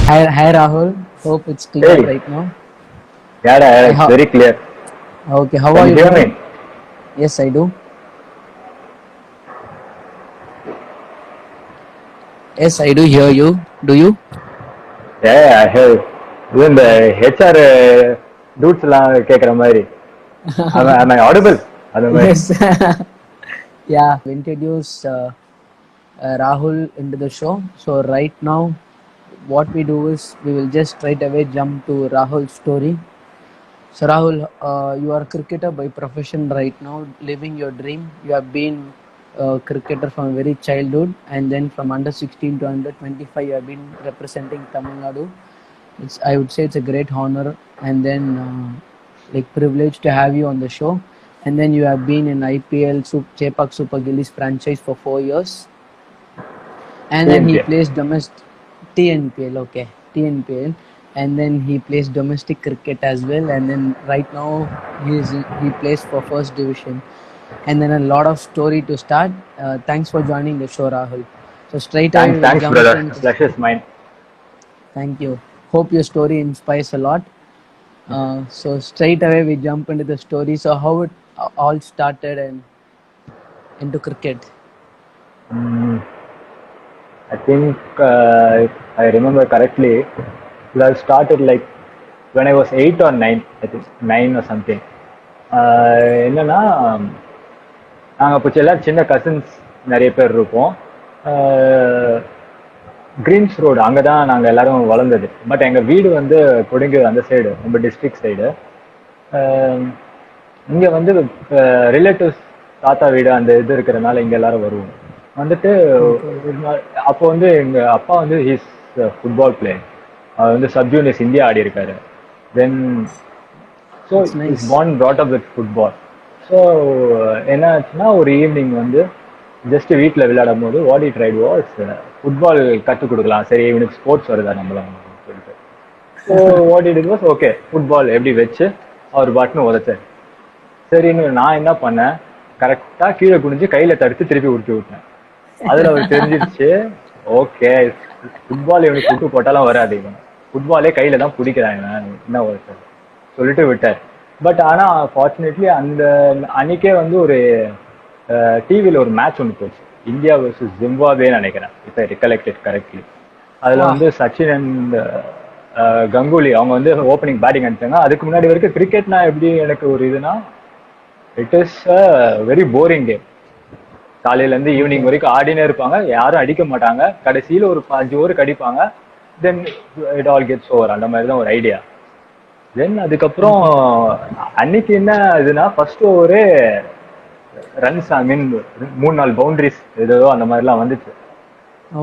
Hi Rahul. Hope it's clear Hey, right now. yeah, it's How, very clear. okay, how Can are you you hear doing? me? Yes, I do. Yes, I do hear you. Do you? Yeah, I hear you. Even the HR dudes எல்லாம் கேக்குற மாதிரி. Am I audible? அந்த மாதிரி. Yes. Yeah, introduce Rahul into the show. So right now, what we do is we will just straight away jump to Rahul's story. So Rahul, you are a cricketer by profession right now, living your dream. You have been a cricketer from very childhood, and then from under 16 to under 25, you have been representing Tamil Nadu. I would say it's a great honor, and then like privilege to have you on the show. And then you have been in IPL Chepak Super Gillies franchise for 4 years, and then he TNPA. plays domestic TNPL, okay, TNPL, and then he plays domestic cricket as well. And then right now he plays for first division, and then a lot of story to start. Thanks for joining the show, Rahul. So straight away Thanks, we will thanks, jump brother. The into. pleasure is mine. Thank you. Hope your story inspires a lot. So straight away we jump into the story. So how it all started and into cricket. I think if I remember correctly, it all started like when I was 8 or 9, I think 9 or something. என்னன்னா நாங்கள் இப்போ எல்லாரும் சின்ன cousins நிறைய பேர் இருப்போம். Green's road அங்கே தான் நாங்கள் எல்லாரும் வளர்ந்தது. பட் எங்கள் வீடு வந்து கொடுங்கூர் அந்த சைடு, நம்ம டிஸ்ட்ரிக்ட் சைடு. இங்கே வந்து ரிலேட்டிவ்ஸ் தாத்தா வீடு அந்த இது இருக்கிறனால இங்கே எல்லாரும் வருவோம். வந்துட்டு Okay. அப்போ வந்து எங்கள் அப்பா வந்து ஹீஸ் ஃபுட்பால் பிளேயர். அவர் வந்து சப் ஜூனியர்ஸ் இந்தியா ஆடி இருக்காரு. தென் so That's is nice. Born brought up with football. So என்ன ஆச்சுன்னா ஒரு ஈவினிங் வந்து ஜஸ்ட் வீட்டில் விளையாடும் போது what it right was football கற்றுக் கொடுக்கலாம், சரி இவனுக்கு ஸ்போர்ட்ஸ் வருதா நம்மளாம் சொல்லிட்டு. So what it was okay football எப்படி வச்சு அவர் பாட்டுன்னு உதச்சார். சரின்னு நான் என்ன பண்ணேன், கரெக்டாக கீழே குனிஞ்சு கையில் தடுத்து திருப்பி உருட்டி விட்டேன். அதில் அவர் தெரிஞ்சிருச்சு, ஓகே ஃபுட்பால் இவனுக்கு விட்டு போட்டாலும் வராது, இவன் ஃபுட்பாலே கையில் தான் பிடிக்கிறான் இவன், என்ன ஒரு சொல்லிட்டு விட்டார். பட் ஆனால் ஃபார்ச்சுனேட்லி அந்த அன்னைக்கே வந்து ஒரு டிவியில் ஒரு மேட்ச் ஒன்று போச்சு, இந்தியா வர்சஸ் ஜிம்பாப்வேன்னு நினைக்கிறேன், இப்போ ரிகலெக்டட் கரெக்ட்லி. அதில் Wow. வந்து சச்சின் அண்ட் கங்குலி அவங்க வந்து ஓப்பனிங் பேட்டிங் அடிச்சாங்க. அதுக்கு முன்னாடி வரைக்கும் கிரிக்கெட்னா எப்படி எனக்கு ஒரு இதுனா, it is a very boring game. காலையிலேருந்து ஈவினிங் Okay. வரைக்கும் ஆடினே இருப்பாங்க, யாரும் அடிக்க மாட்டாங்க, கடைசியில் ஒரு 5 ஓவர் அடிப்பாங்க, then it all gets over. அந்த மாதிரி தான் ஒரு ஐடியா. தென் அதுக்கப்புறம் Okay. அன்னைக்கு என்ன இதுனா ஃபர்ஸ்ட் ஓவரே ரன்ஸ், ஐ மீன் 3-4 பவுண்டரிஸ் ஏதோ அந்த மாதிரிலாம் வந்துச்சு.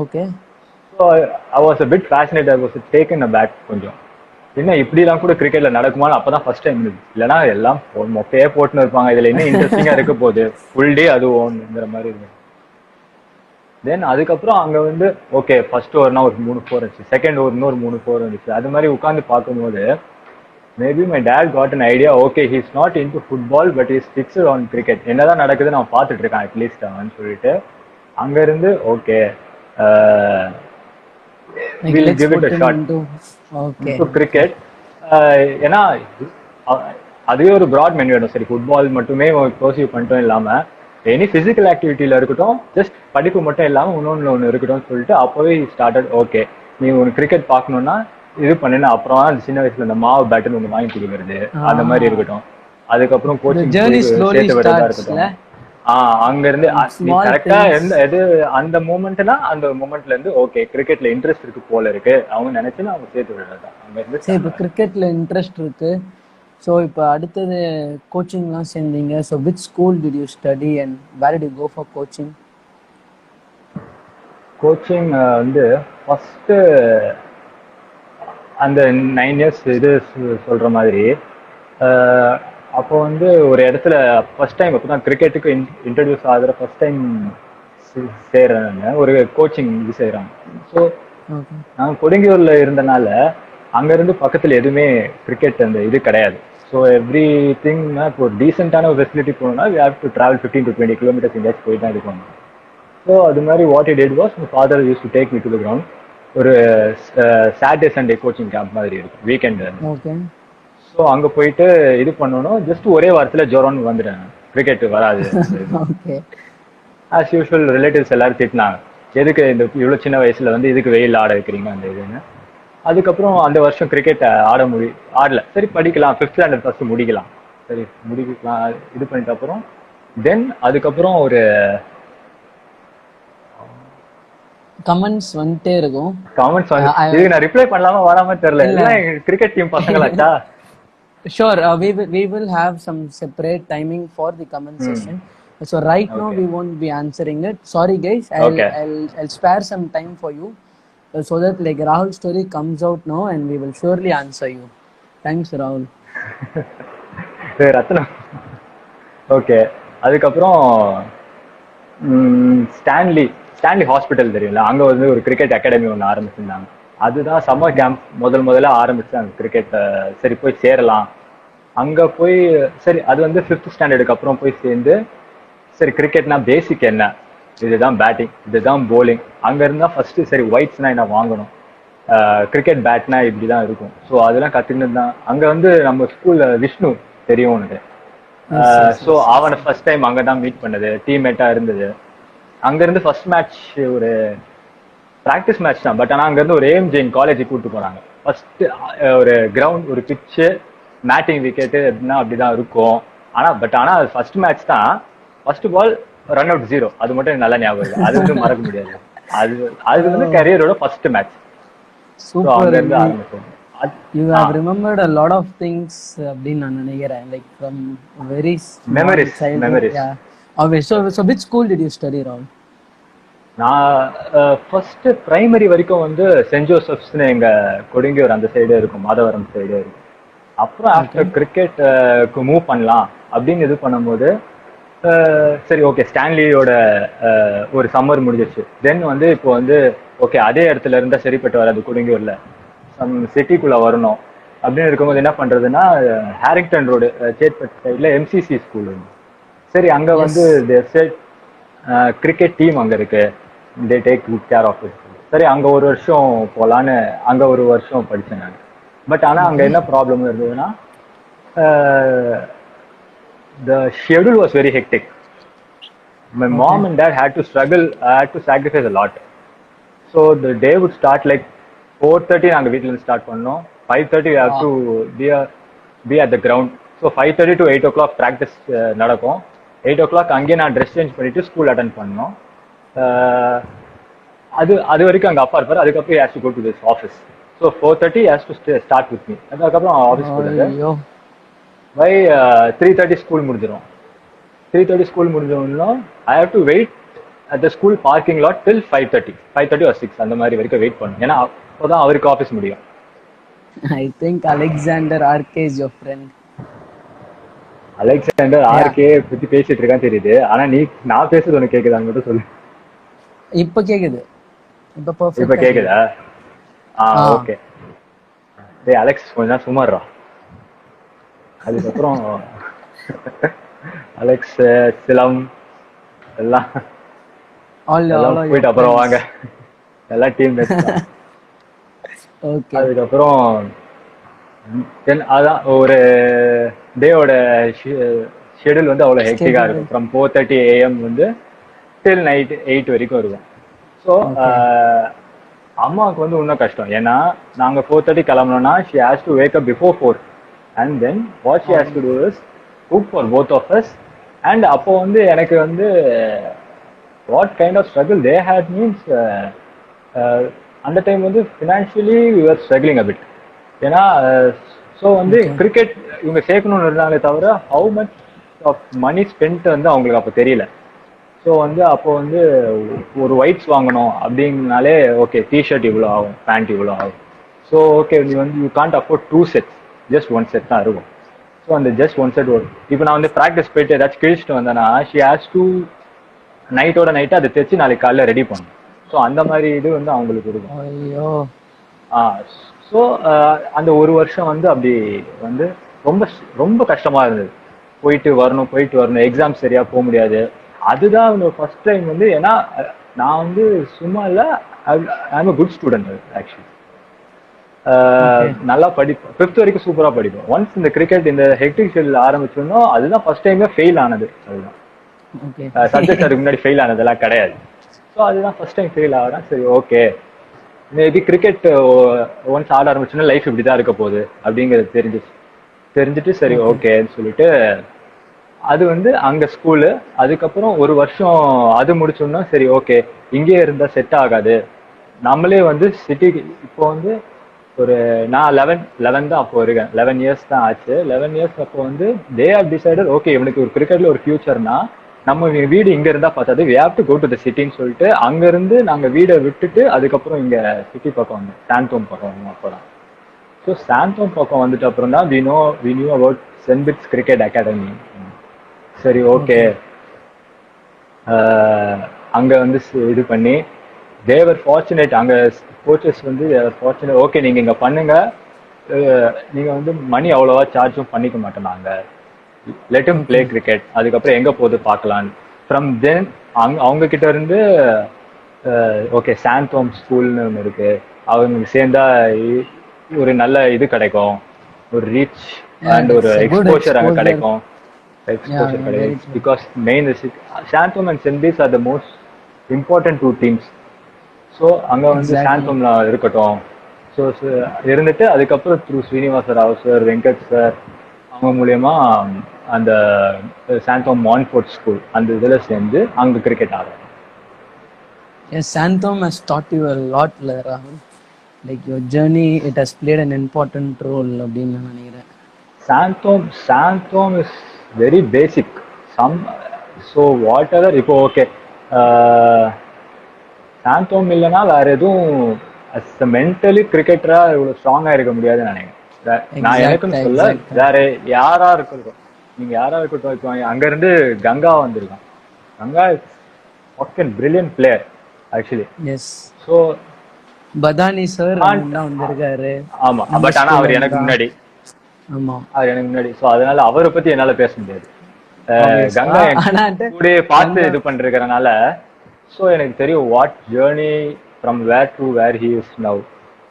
Okay. So I was a bit passionate, I was taken aback. கொஞ்சம் என்ன இப்படிலாம் கூட கிரிக்கெட்ல நடக்குமான்னு அப்பதான் ஃபர்ஸ்ட் டைம் இருந்துச்சு. இல்லைன்னா எல்லாம் மொக்கையே போட்டுன்னு இருப்பாங்க, இதுல என்ன இன்ட்ரெஸ்டிங்கா இருக்க போகுது, ஃபுல் டே அது ஓன்ங்கிற மாதிரி இருந்துச்சு. தென் அதுக்கப்புறம் அங்க வந்து ஓகே ஃபர்ஸ்ட் ஓவர்னா ஒரு 3 4 இருந்துச்சு, செகண்ட் ஓவர் இன்னொரு 3 4 இருந்துச்சு. அது மாதிரி உட்காந்து பார்க்கும்போது maybe my dad got an idea, okay he's not in to football but is fixed on cricket, என்னதான் நடக்குதுன்னு அவன் பார்த்துட்டு இருக்கான் அட்லீஸ்ட் அவன் சொல்லிட்டு அங்க இருந்து okay Like will let's give it put a him shot into. Okay. To cricket. ஏன்னா அதுவே ஒரு ப்ராட் மெனு வேணும். சரி ஃபுட்பால் மட்டுமே பர்சியூ பண்ணிட்டோம் இல்லாம எனி பிசிக்கல் ஆக்டிவிட்டியில இருக்கட்டும், ஜஸ்ட் படிப்பு மட்டும் இல்லாம ஒன்னு இருக்கட்டும் சொல்லிட்டு அப்பவே ஸ்டார்டட். ஓகே நீ ஒரு கிரிக்கெட் பார்க்கணும்னா இது பண்ணுனா அப்புறம் சின்ன வயசுல இந்த மாவு பேட்டர் ஒன்று வாங்கி கொடுக்கறது அந்த மாதிரி Ah. இருக்கட்டும். அதுக்கப்புறம் The கோச்சிங் journey slowly சேர்த்து விடுறதா starts, இருக்கட்டும். la? அங்க இருந்து From நீ small கரெக்டா things. எது அந்த மூமெண்ட்னா அந்த மூமெண்ட்ல இருந்து ஓகே கிரிக்கெட்ல இன்ட்ரெஸ்ட் இருக்கு போல இருக்கு அவங்க நினைச்சுன்னு அவங்க சேர்த்து விடுறதுதான் அங்க இருந்து சரி, start இப்போ ஆகுது. கிரிக்கெட்ல இன்ட்ரெஸ்ட் இருக்கு. ஸோ இப்போ அடுத்தது கோச்சிங்லாம் சேர்ந்தீங்க. So which school did you study and where did you go for coaching? Coaching வந்து ஃபர்ஸ்ட் அந்த 9 இயர்ஸ் இது சொல்ற மாதிரி அப்போ வந்து ஒரு இடத்துல ஃபர்ஸ்ட் டைம் அப்பதான் கிரிக்கெட்டுக்கு இன்ட்ரடியூஸ் ஆகுற ஃபர்ஸ்ட் டைம் சேர்றாங்க, ஒரு கோச்சிங் இது செய்யறாங்க. So okay. நாங்கள் கொடுங்கியூர்ல இருந்தனால அங்க இருந்து பக்கத்துல எதுவுமே கிரிக்கெட் அந்த இது கிடையாது. ஸோ எவ்ரி திங்னா இப்போ ஒரு டீசென்டான ஒரு ஃபெசிலிட்டி போகணும்னா we have to travel 15 to 20 kilometres எங்கேயாச்சும் போய் தான் இது பண்ணணும். ஸோ அது மாதிரி what it did was my father use to take me to the ground. ஒரு சாட்டர்டே சண்டே கோச்சிங் கேம்ப் மாதிரி இருக்கும் வீக்கெண்ட். ஓகே. ஸோ அங்க போயிட்டு இது பண்ணணும். ஜஸ்ட் ஒரே வாரத்துல ஜுரம்னு வந்துட்டேன், கிரிக்கெட் வராது. ஓகே. ஆஸ் யூஷுவல் ரிலேட்டிவ்ஸ் எல்லாரும் திட்டினாங்க, எதுக்கு இந்த இவ்வளவு சின்ன வயசுல வந்து இதுக்கு வெயில் ஆட வைக்கிறீங்க அந்த இதுன்னு. அதுக்கப்புறம் அந்த வருஷம் கிரிக்கெட் ஆடல. சரி படிக்கலாம், 5th ஸ்டாண்டர்ட் ஃபர்ஸ்ட் முடிக்கலாம், சரி முடிக்கலாம் இது பண்ணிட்ட அப்புறம் தென் அதுக்கப்புறம் ஒரு கமெண்ட்ஸ் வந்துட்டே இருக்கும். கமெண்ட்ஸ் வந்து இதுக்கு நான் ரிப்ளை பண்ணலாமா வராம தெரியல. எல்லாம் கிரிக்கெட் டீம் பசங்களாச்சா. Sure, we will have some separate timing for the comment session. So right now we won't be answering it. Sorry guys, I'll spare some time for you so that like Rahul's story comes out now and we will surely answer you. Thanks Rahul. Ratnam. Okay. அதுக்கப்புறம் Stanley hospital தெரியும்ல, அங்க வந்து ஒரு cricket academy ஒன்று ஆரம்பிச்சிருந்தாங்க. அதுதான் summer camp முதல்ல ஆரம்பிச்சு அந்த கிரிக்கெட். சரி போய் சேரலாம் அங்க போய். சரி அது வந்து 5th ஸ்டாண்டர்டுக்கு அப்புறம் போய் சேர்ந்து, சரி கிரிக்கெட்னா பேசிக் என்ன, இதுதான் பேட்டிங், இதுதான் போலிங். அங்க இருந்தா ஃபர்ஸ்ட் சரி ஒயிட்ஸ்னா என்ன வாங்கணும், கிரிக்கெட் பேட்னா இப்படிதான் இருக்கும். ஸோ அதெல்லாம் கத்துக்கிட்டு தான் அங்க வந்து நம்ம ஸ்கூல்ல விஷ்ணு தெரியும் உனக்கு. ஸோ அவனை ஃபர்ஸ்ட் டைம் அங்கதான் மீட் பண்ணது, டீம்மேட்டா இருந்தது. அங்க இருந்து ஃபர்ஸ்ட் மேட்ச் ஒரு பிராக்டிஸ் மேட்ச் தான், பட் ஆனா அங்க இருந்து ஒரு ஏஎம்ஜே காலேஜுக்கு கூப்பிட்டு போறாங்க. ஃபர்ஸ்ட் ஒரு கிரவுண்ட், ஒரு பிச்சு, மேட்டிங் விக்கெட் அப்படின்னா அப்படிதான் இருக்கும். ஆனா அது ஃபர்ஸ்ட் மேட்ச் தான். ஃபர்ஸ்ட் பால் ரன் அவுட் 0, அது மட்டும் எனக்கு நல்லா ஞாபகம் இல்லை. அது வந்து மறக்க முடியாது. அது வந்து கரியரோட first match. Super. You have remembered a lot of things அப்படின்னு நான் நினைக்கிறேன், like from very memories. Yeah. Okay, so which school did you study, Rahul? நான் ஃபர்ஸ்ட் பிரைமரி வரைக்கும் வந்து சென்ட் ஜோசப்ஸ்னு எங்க கொடுங்கியூர் அந்த சைடு இருக்கும், மாதவரம் சைடு இருக்கும். அப்புறம் ஆஃப்டர் கிரிக்கெட் மூவ் பண்ணலாம் அப்படின்னு இது பண்ணும்போது சரி ஓகே ஸ்டான்லியோட ஒரு சம்மர் முடிஞ்சிருச்சு. தென் வந்து இப்போ வந்து ஓகே அதே இடத்துல இருந்தா சரிப்பட்டு வராது, கொடுங்கியூர்ல சம் சிட்டிக்குள்ள வரணும் அப்படின்னு இருக்கும்போது என்ன பண்றதுன்னா, ஹாரிங்டன் ரோடு சேத்பட் சைட்ல எம்சிசி ஸ்கூல் இருக்கு. சரி அங்க வந்து கிரிக்கெட் டீம் அங்க இருக்கு, they take good care of it. சரி அங்க ஒரு வருஷம் போலான்னு அங்க ஒரு வருஷம் படிச்சேன் நான். பட் ஆனா அங்க என்ன ப்ராப்ளம் இருந்ததுன்னா, the schedule was very hectic. My mom and dad had to sacrifice a lot. So the day would start like 4:30 நாங்க வீட்ல இருந்து ஸ்டார்ட் பண்ணோம். 5:30 we have to be at the ground. So 5:30 to 8 o'clock practice நடக்கும். 8 o'clock அங்கே நான் dress change பண்ணிட்டு school attend பண்ணோம். அது வரைக்கும் அங்க அப்பா இருப்பாரு. அதுக்கப்புறம் he has to go to this office. So 4:30 he has to start with me. அதுக்கப்புறம் ஆஃபீஸ் போறது. By 3:30 ஸ்கூல் முடிஞ்சிடும். 3:30 school முடிஞ்சோம்னா I have to wait at the school parking lot till 5:30 or 6 அந்த மாதிரி வரைக்கும் வெயிட் பண்ணணும். ஏன்னா அப்போதான் அவருக்கு ஆஃபீஸ் முடியும். I think Alexander RK is your friend. Alexander RK பத்தி பேசிட்டு இருக்கான்னு தெரியுது. ஆனா நான் பேசுறது உனக்கு கேக்குதான்னு மட்டும் சொல்லு. இப்ப கேக்குது. இப்ப கேக்குதா? ஓகே. டேய் அலெக்ஸ் கொஞ்ச நேரம் சும்மாறா. அதுக்கப்புறம் அலெக்ஸ் சிலம் எல்லாம் போயிட்டு அப்புறம் வாங்க எல்லாம் டீம் மேட்ச். ஓகே. அதுக்கப்புறம் அதான் ஒரு டேயோட ஷெடியூல் வந்து அவ்வளோ ஹெக்டிக்கா இருக்கும். ஃப்ரம் 4:30 AM வந்து டில் நைட் 8 வரைக்கும் இருக்கும். ஸோ அம்மாவுக்கு வந்து இன்னும் கஷ்டம். ஏன்னா நாங்க 4:30 கிளம்பணும்னா she has to wake up before 4 and then what she has to do is cook for both of us. And அப்போ வந்து எனக்கு வந்து what kind of struggle they had means அந்த டைம் வந்து financially we were struggling a bit. ஏன்னா so வந்து cricket இவங்க சேர்க்கணும்னு இருந்தாலே தவிர how much of money spend வந்து அவங்களுக்கு அப்போ தெரியல. ஸோ வந்து அப்போ வந்து ஒரு ஒயிட்ஸ் வாங்கணும் அப்படின்னாலே ஓகே டிஷர்ட் இவ்வளோ ஆகும், பேண்ட் இவ்வளோ ஆகும். ஸோ ஓகே நீ வந்து you can't afford 2 sets, just 1 set தான் இருக்கும். ஸோ அந்த ஜஸ்ட் 1 set வரும். இப்போ நான் வந்து ப்ராக்டிஸ் போயிட்டு ஏதாச்சும் கிழிச்சிட்டு வந்தேன்னா ஷி ஹேஸ் டு நைட்டோட நைட்டு அதை தைச்சு நாளைக்கு காலையில் ரெடி பண்ணணும். ஸோ அந்த மாதிரி இது வந்து அவங்களுக்கு இருக்கும். ஸோ அந்த ஒரு வருஷம் வந்து அப்படி வந்து ரொம்ப ரொம்ப கஷ்டமா இருந்தது. போயிட்டு வரணும் எக்ஸாம் சரியா போக முடியாது. அதுதான் ஃபர்ஸ்ட் டைம் வந்து ஏன்னா நான் வந்து சும்மா இல்லை, I am a good student actually. Okay. நல்லா படிப்போம், 5th வரைக்கும் சூப்பரா படிப்போம். ஒன்ஸ் இந்த கிரிக்கெட் இந்த ஹெக்டிக் ஷெட்யூல் ஆரம்பிச்சோம்னா அதுதான் ஃபர்ஸ்ட் டைமே ஃபெயில் ஆனது. அதுதான் ஓகே. சப்ஜெக்ட் அதுக்கு முன்னாடி ஃபெயில் ஆனதெல்லாம் கிடையாது. ஸோ அதுதான் ஃபர்ஸ்ட் டைம் ஃபெயில் ஆகிறேன். சரி ஓகே, மேபி கிரிக்கெட் ஒன்ஸ் ஆட ஆரம்பிச்சோன்னா லைஃப் இப்படி தான் இருக்க போகுது அப்படிங்கிறது தெரிஞ்சுட்டு சரி ஓகே. ஓகேன்னு சொல்லிட்டு அது வந்து அங்க ஸ்கூலு. அதுக்கப்புறம் ஒரு வருஷம் அது முடிச்சோம்னா சரி ஓகே, இங்கேயே இருந்தா செட் ஆகாது, நம்மளே வந்து சிட்டிக்கு இப்போ வந்து ஒரு நான் 11 தான் அப்போ இருக்கேன். 11 இயர்ஸ் தான் ஆச்சு. 11 இயர்ஸ் அப்போ வந்து தே ஆர் டிசைடட் ஓகே இவனுக்கு ஒரு கிரிக்கெட்ல ஒரு ஃபியூச்சர்னா நம்ம வீடு இங்க இருந்தா பார்த்தாது, we have to go to the சிட்டின்னு சொல்லிட்டு அங்க இருந்து நாங்க வீடை விட்டுட்டு அதுக்கப்புறம் இங்க சிட்டி பக்கம் வந்தோம், சாந்தோம் பக்கம் வந்தோம் அப்பதான். ஸோ சாந்தோம் பக்கம் வந்துட்டு அப்புறம் தான் we knew about saint Bede's cricket academy. சரி ஓகே, ஓகே. அங்க வந்து இது பண்ணி தேவர் ஃபார்ச்சுனேட், அங்க கோச்சஸ் வந்து ஃபார்ச்சுனேட் ஓகே நீங்க இங்க பண்ணுங்க, நீங்க வந்து மணி அவ்வளவா சார்ஜும் பண்ணிக்க மாட்டோம் நாங்க, let him play okay. Cricket, அதுக்கப்புறம் எங்க போகுது பார்க்கலாம். ஃப்ரம் தென் அவங்க கிட்ட இருந்து ஓகே சாந்தோம் ஸ்கூல்னு ஒன்று இருக்கு, அவங்க சேர்ந்தா ஒரு நல்ல இது கிடைக்கும், ஒரு ரீச் Yeah, அண்ட் ஒரு that's a good எக்ஸ்போஷர் அங்க exposure. கிடைக்கும். Yeah, Exposure yeah, கிடையாது very true. Because main Santhome and saint Bede's are the most important two teams. So அங்க வந்து Exactly. சாந்தோம்ல இருக்கட்டும். ஸோ இருந்துட்டு அதுக்கப்புறம் through Srinivasa Rao sir, Venkat sir அவங்க மூலியமா அந்த சாந்தோம் மான்ஃபோர்ட் ஸ்கூல் அந்த இதுல சேர்ந்து அங்க cricket ஆடுறேன். Yes, Santhom has taught you a lot, Rahul. Like your journey, it has played an important role அப்படின்னு நான் நினைக்கிறேன். Santhome is very basic. So whatever இப்போ ஓகே சாந்தோம் இல்லைன்னா வேற எதுவும் மென்டலி கிரிக்கெட்டரா இவ்வளவு ஸ்ட்ராங்கா இருக்க முடியாதுன்னு நினைக்கிறேன். நான் எனக்குன்னு சொல்ல, வேற யாரா இருக்கட்டும், நீங்க யாரா இருக்கட்டும். இப்போ அங்க இருந்து கங்கா வந்திருக்கான். Ganga is fucking brilliant player actually. Yes. So Badauni sir வந்திருக்காரு. ஆமா, பட் ஆனா அவர் எனக்கு முன்னாடி. ஆமா, அவர் எனக்கு முன்னாடி. ஸோ அதனால அவரை பத்தி என்னால பேச முடியாது. கங்கா கூட பார்த்து இது பண்றதுனால ஸோ எனக்கு தெரியும் what journey from where to where he is now.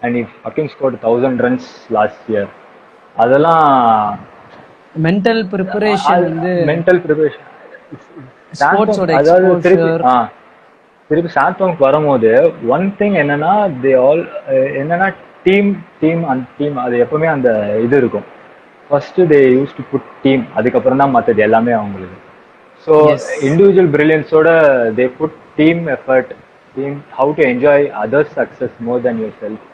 And he fucking scored 1000 runs last year. அதெல்லாம் மென்டல் ப்ரிப்பரேஷன் வந்து மென்டல் ப்ரிப்பரேஷன். ஸ்போர்ட்ஸோட அதாவது திருப்பி சாந்தோம்க்கு வரும்போது ஒன் திங் என்னன்னா என்னன்னா டீம் அது எப்பவுமே அந்த இது இருக்கும். First they use to put team, அதுக்கப்புறம் தான் மற்றது எல்லாமே அவங்களுக்கு. ஸோ இண்டிவிஜுவல் பிரில்லியன்ஸோட they put team effort, team how to enjoy others success more then yourself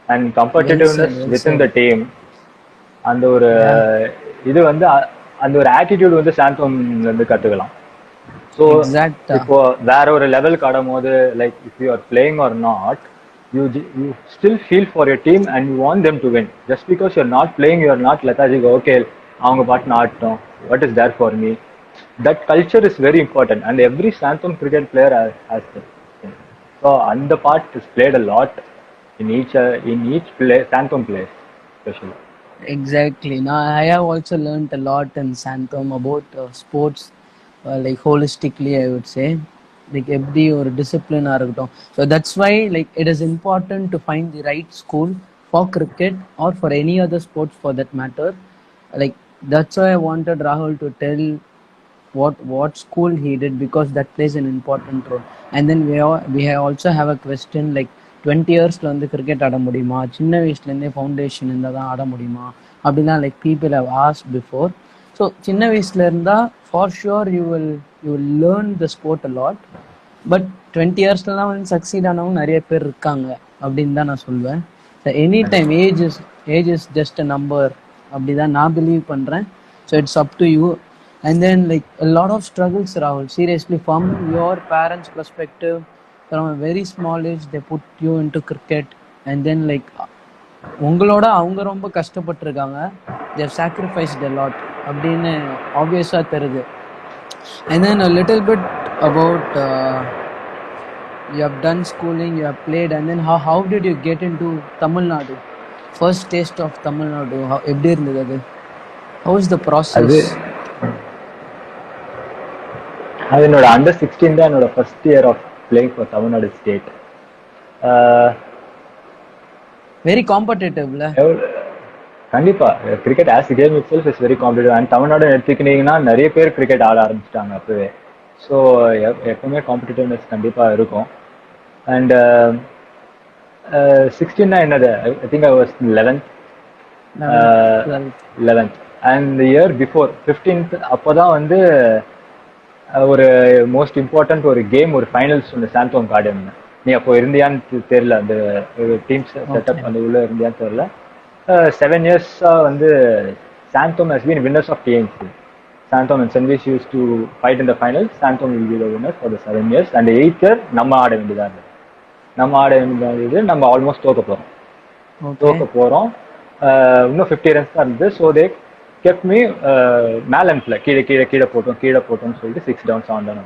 and competitiveness within the team. அந்த ஒரு இது வந்து அந்த ஒரு ஆட்டிடியூட் வந்து சாந்தோம்ல இருந்து கத்துக்கலாம். ஸோ இப்போ வேற ஒரு லெவலுக்கு ஆடும் போது like if you are playing or not, you still feel for your team and you want them to win. Just because you're not playing, you're not lethargic. Okay, avanga paatna aattom, what is there for me? That culture is very important and every Santhom cricket player has that. So and the part is played a lot in each play, Santhom plays especially. Exactly. Now I have also learned a lot in Santhom about sports, like holistically I would say, like எப்படி ஒரு டிசிப்ளினாக இருக்கட்டும். So that's why like it is important to find the right school for cricket or for any other sports for that matter. Like that's why I wanted ராகுல் to tell what school he did because that plays an important role. And then we also have a question like 20 இயர்ஸ்ல வந்து cricket ஆட முடியுமா, சின்ன வயசுலேருந்தே foundation இருந்தால் தான் ஆட முடியுமா அப்படின்னா like people have asked before. So சின்ன வயசுல இருந்தால் for sure you will learn the sport a lot. But 20 இயர்ஸ்லாம் வந்து சக்சீட் ஆனவங்க நிறைய பேர் இருக்காங்க அப்படின்னு தான் நான் சொல்வேன். Any time age is just a number அப்படி தான் நான் பிலீவ் பண்ணுறேன். So it's up to you. And then like a lot of struggles, Rahul, seriously, from your parents' perspective, from a very small age they put you into cricket and then like உங்களோட அவங்க ரொம்ப கஷ்டப்பட்டிருக்காங்க, they have sacrificed a lot அப்படின்னு ஆப்வியஸாக தெரியுது. And then a little bit about you have done schooling, you have played, and then how did you get into Tamil Nadu? First taste of Tamil Nadu, எப்படி இருந்தது அது? How is the process? அது என்னோட under 16 தான் என்னோட first year of playing for Tamil Nadu state. Very காம்படிட்டிவ்ல. கண்டிப்பா cricket as game itself is very competitive. And Tamil Nadu எடுத்துக்கிட்டீங்கன்னா நிறைய பேர் கிரிக்கெட் ஆட ஆரம்பிச்சிட்டாங்க அப்பவே. ஸோ எப்பவுமே காம்படிட்டிவ்னஸ் கண்டிப்பா இருக்கும். அண்ட் 16னா என்னது, I think I was 11th. 11th and year before 15th அப்போதான் வந்து ஒரு மோஸ்ட் இம்பார்ட்டன்ட் ஒரு கேம், ஒரு ஃபைனல்ஸ் ஒன்று சாந்தோம் கார்டன். நீ அப்போ இருந்தியான்னு தெரியல, அந்த டீம்ஸ் செட்டப் அந்த உள்ள இருந்தியான்னு தெரியல. 7 years வந்து Santom has been winners of TNC. Santom and St. Louis used to fight in the finals. Santom will be the winners for the 7 years. And the 8th year, நம்ம ஆட வேண்டியது. நம்ம almost தோக்க போறோம். இன்னும் 50 runs தான் இருந்தது. ஸோ தே கெப்ட் மீ மேலன்ஸ்ல கீழே போட்டோம்னு சொல்லிட்டு 6 down 7 down.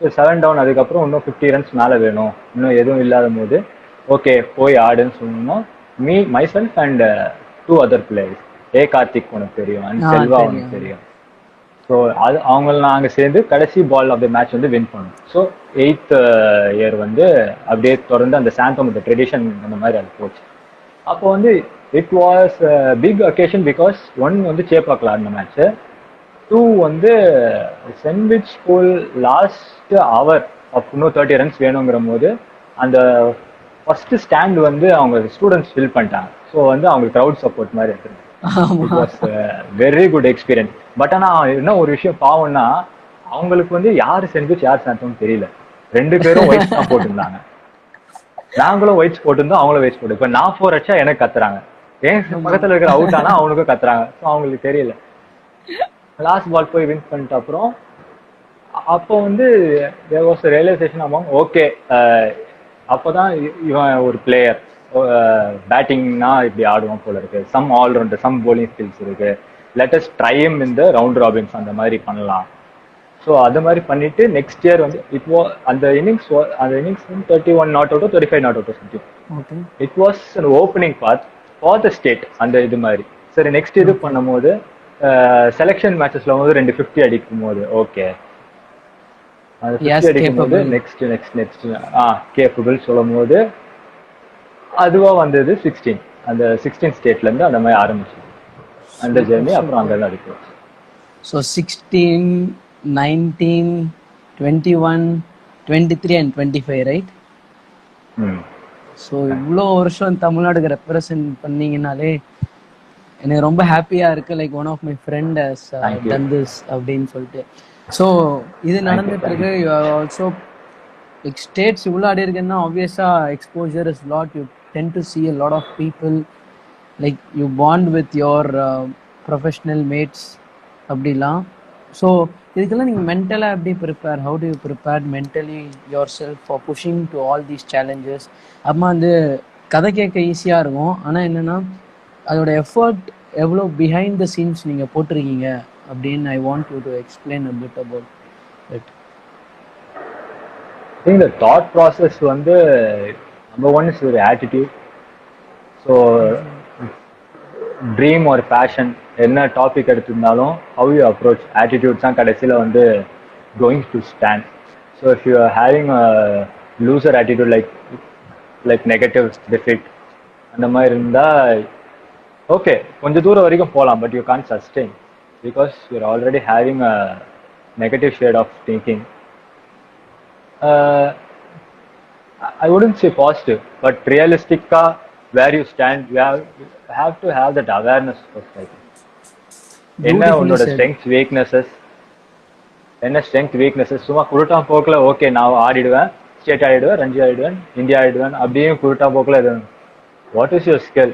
ஸோ 7 down அதுக்கப்புறம் இன்னும் 50 runs மேலே வேணும், இன்னும் எதுவும் இல்லாத போது ஓகே போய் ஆடுன்னு சொன்னோம். Me, myself and 2 other players. Karthik உனக்கு தெரியும், அண்ட் செல்வா உனக்கு தெரியும். ஸோ அது அவங்கள நாங்கள் சேர்ந்து கடைசி பால் ஆஃப் த மேட்ச் வந்து வின் பண்ணோம். ஸோ 8th year வந்து அப்படியே தொடர்ந்து அந்த சாந்தோம் ட்ரெடிஷன் அந்த மாதிரி அது போச்சு. அப்போ வந்து it was big occasion because 1 வந்து சேப்பாக்கில் ஆடின மேட்ச்சு, 2 வந்து சென்ட்விச் ஸ்கூல் லாஸ்ட் ஹவர் ஆஃப் இன்னும் 30 runs வேணுங்கிற போது அந்த ஃபர்ஸ்ட் ஸ்டாண்ட் வந்து அவங்க ஸ்டூடெண்ட்ஸ் ஃபில் பண்ணிட்டாங்க. ஸோ வந்து அவங்க க்ரௌட் சப்போர்ட் மாதிரி எடுத்துருந்தாங்க. It was very good experience. But ஆனால் என்ன ஒரு விஷயம் பாவம்னா, அவங்களுக்கு வந்து யார் சென்ட்விச் யார் சாந்தோம்னு தெரியல. 2 பேரும் ஒயிட்ஸ் தான் போட்டிருந்தாங்க. நாங்களும் ஒயிட்ஸ் போட்டிருந்தோம், அவங்களும் ஒயிட்ஸ் போட்டு. இப்போ நான் 4 அடிச்சா எனக்கு கத்துறாங்க, ஏன் பக்கத்தில் இருக்கிற அவுட் ஆனா அவனுக்கும் கத்துறாங்க. ஸோ அவங்களுக்கு தெரியல. லாஸ்ட் பால் போய் வின் பண்ணிட்ட அப்புறம் அப்போ வந்து there was realisation among okay, அப்போதான் இவன் ஒரு பிளேயர், பேட்டிங்னா இப்படி ஆடுவான் போல இருக்கு, some all rounder, some bowling skills இருக்கு, let us try him in the round robins அந்த மாதிரி பண்ணலாம். ஸோ அது மாதிரி பண்ணிட்டு நெக்ஸ்ட் இயர் வந்து இப்போ அந்த இன்னிங்ஸ் 31 நாட் அவுட்டோ 35 நாட் அவுட்டோ something. It was an opening part for the state. அந்த இது மாதிரி சரி நெக்ஸ்ட் இது பண்ணும் போது செலெக்ஷன் மேட்சஸ்ல வந்து 2 50 அடிக்கும் போது ஓகே அது 50 அடிக்கும் போது நெக்ஸ்ட் கேப்பபிள் சொல்லும் போது அதுவா வந்தது 16. அந்த 16 ஸ்டேட்ல இருந்து அந்த மாதிரி ஆரம்பிச்சு அந்த ஜெர்னி அப்புறம் அங்க தான் இருக்கு. So 16, 19, 21, 23 and 25 right? ஸோ இவ்வளோ வருஷம் தமிழ்நாடுக்கு ரெப்ரசன்ட் பண்ணீங்கனாலே எனக்கு ரொம்ப ஹாப்பியா இருக்கு. Like one of my friend has done this அப்படின்னு சொல்லிட்டு. ஸோ இது நடந்துட்டு இருக்கு. You are also like states இவ்வளோ ஆடி இருக்குன்னா ஆப்வியஸா exposure is lot. You tend to see a lot of people, like you bond with your professional mates அப்படிலாம். ஸோ இதுக்கெல்லாம் நீங்கள் மென்டலாக எப்படி prepare, how to you prepare mentally your self for pushing to all these challenges? அம்மா வந்து கதை கேட்க ஈஸியாக இருக்கும், ஆனால் என்னென்னா அதோட எஃபர்ட் எவ்வளோ பிஹைண்ட் த சீன்ஸ் நீங்கள் போட்டிருக்கீங்க அப்படின்னு I want you to explain a bit about it. I think the thought process வந்து number one is your attitude. So dream ஒரு பேஷன் என்ன topic எடுத்திருந்தாலும் how you approach attitudes தான் கடைசியில் வந்து going to stand. So if you are having a loser attitude like negative defeat அந்த மாதிரி இருந்தா okay கொஞ்சம் தூரம் வரைக்கும் போகலாம், but you can't sustain because you're already having a negative shade of thinking. I wouldn't say positive, but realistic where you stand, you have to have that awareness first. I think என்ன உன்னோட strengths weaknesses சும்மா குருட்டா போக்கில் okay நான் ஆடிடுவேன், state ஆடிடுவேன், Ranji ஆடிடுவேன், India ஆடிடுவேன் அப்படியே குருட்டா போக்கில் இது what is your skill,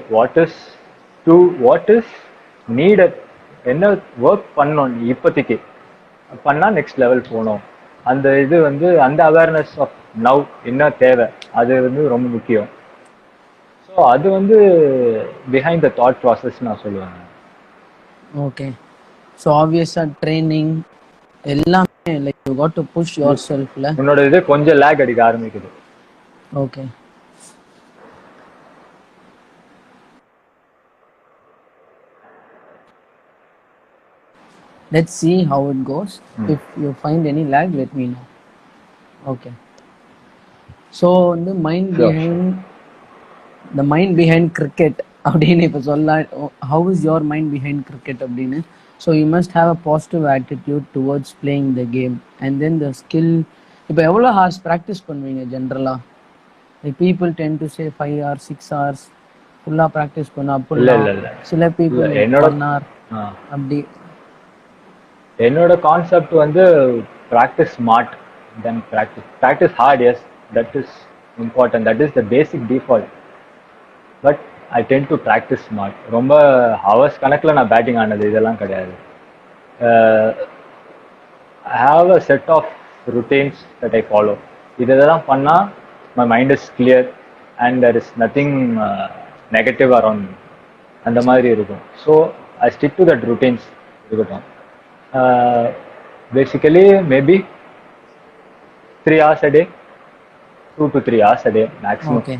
what is needed, என்ன work பண்ணணும் இப்போதைக்கு பண்ணா நெக்ஸ்ட் லெவல் போகணும். அந்த இது வந்து அந்த அவேர்னஸ் ஆஃப் நவ் என்ன தேவை அது வந்து ரொம்ப முக்கியம். ஸோ அது வந்து பிஹைண்ட் த தாட் ப்ராசஸ் நான் சொல்லுவேன். ஓகே. ஸோ ஆப்வியஸாக ட்ரைனிங் எல்லாமே like you got to push your செல்ஃப்ல. உன்னோட இது கொஞ்சம் லேக் அடிக்க ஆரம்பிக்குது. Okay. Let's see how it goes. If you find any lag, let me know. Okay. So வந்து Sure, sure. The mind behind cricket அப்படின்னு இப்போ சொல்லலாம். How is your mind behind cricket அப்படின்னு. So you must have a positive attitude towards playing the game and then the skill. இப்போ எவ்வளோ hours practice பண்ணுவீங்க ஜென்ரலாக? Like people tend to say 5 hours 6 hours ஃபுல்லாக practice பண்ண இல்ல அப்படிலாம். இல்ல இல்ல சில இல்ல பீப்புள் லைக் என்னோட 1 hour ஆஹ், அப்படி. என்னோட கான்செப்ட் வந்து practice smart then practice hard. Yes, that is important, that is the basic default. But I tend to practice smart. ரொம்ப ஹவர்ஸ் கணக்கில் நான் பேட்டிங் ஆனது இதெல்லாம் கிடையாது. I have a set of routines that I follow. இதெல்லாம் பண்ணா my mind is clear and there is nothing negative around me. அந்த மாதிரி இருக்கும். So I stick to that routines இருக்கட்டும். Basically maybe 3 hours a day, 2 to 3 hours a day maximum. Okay,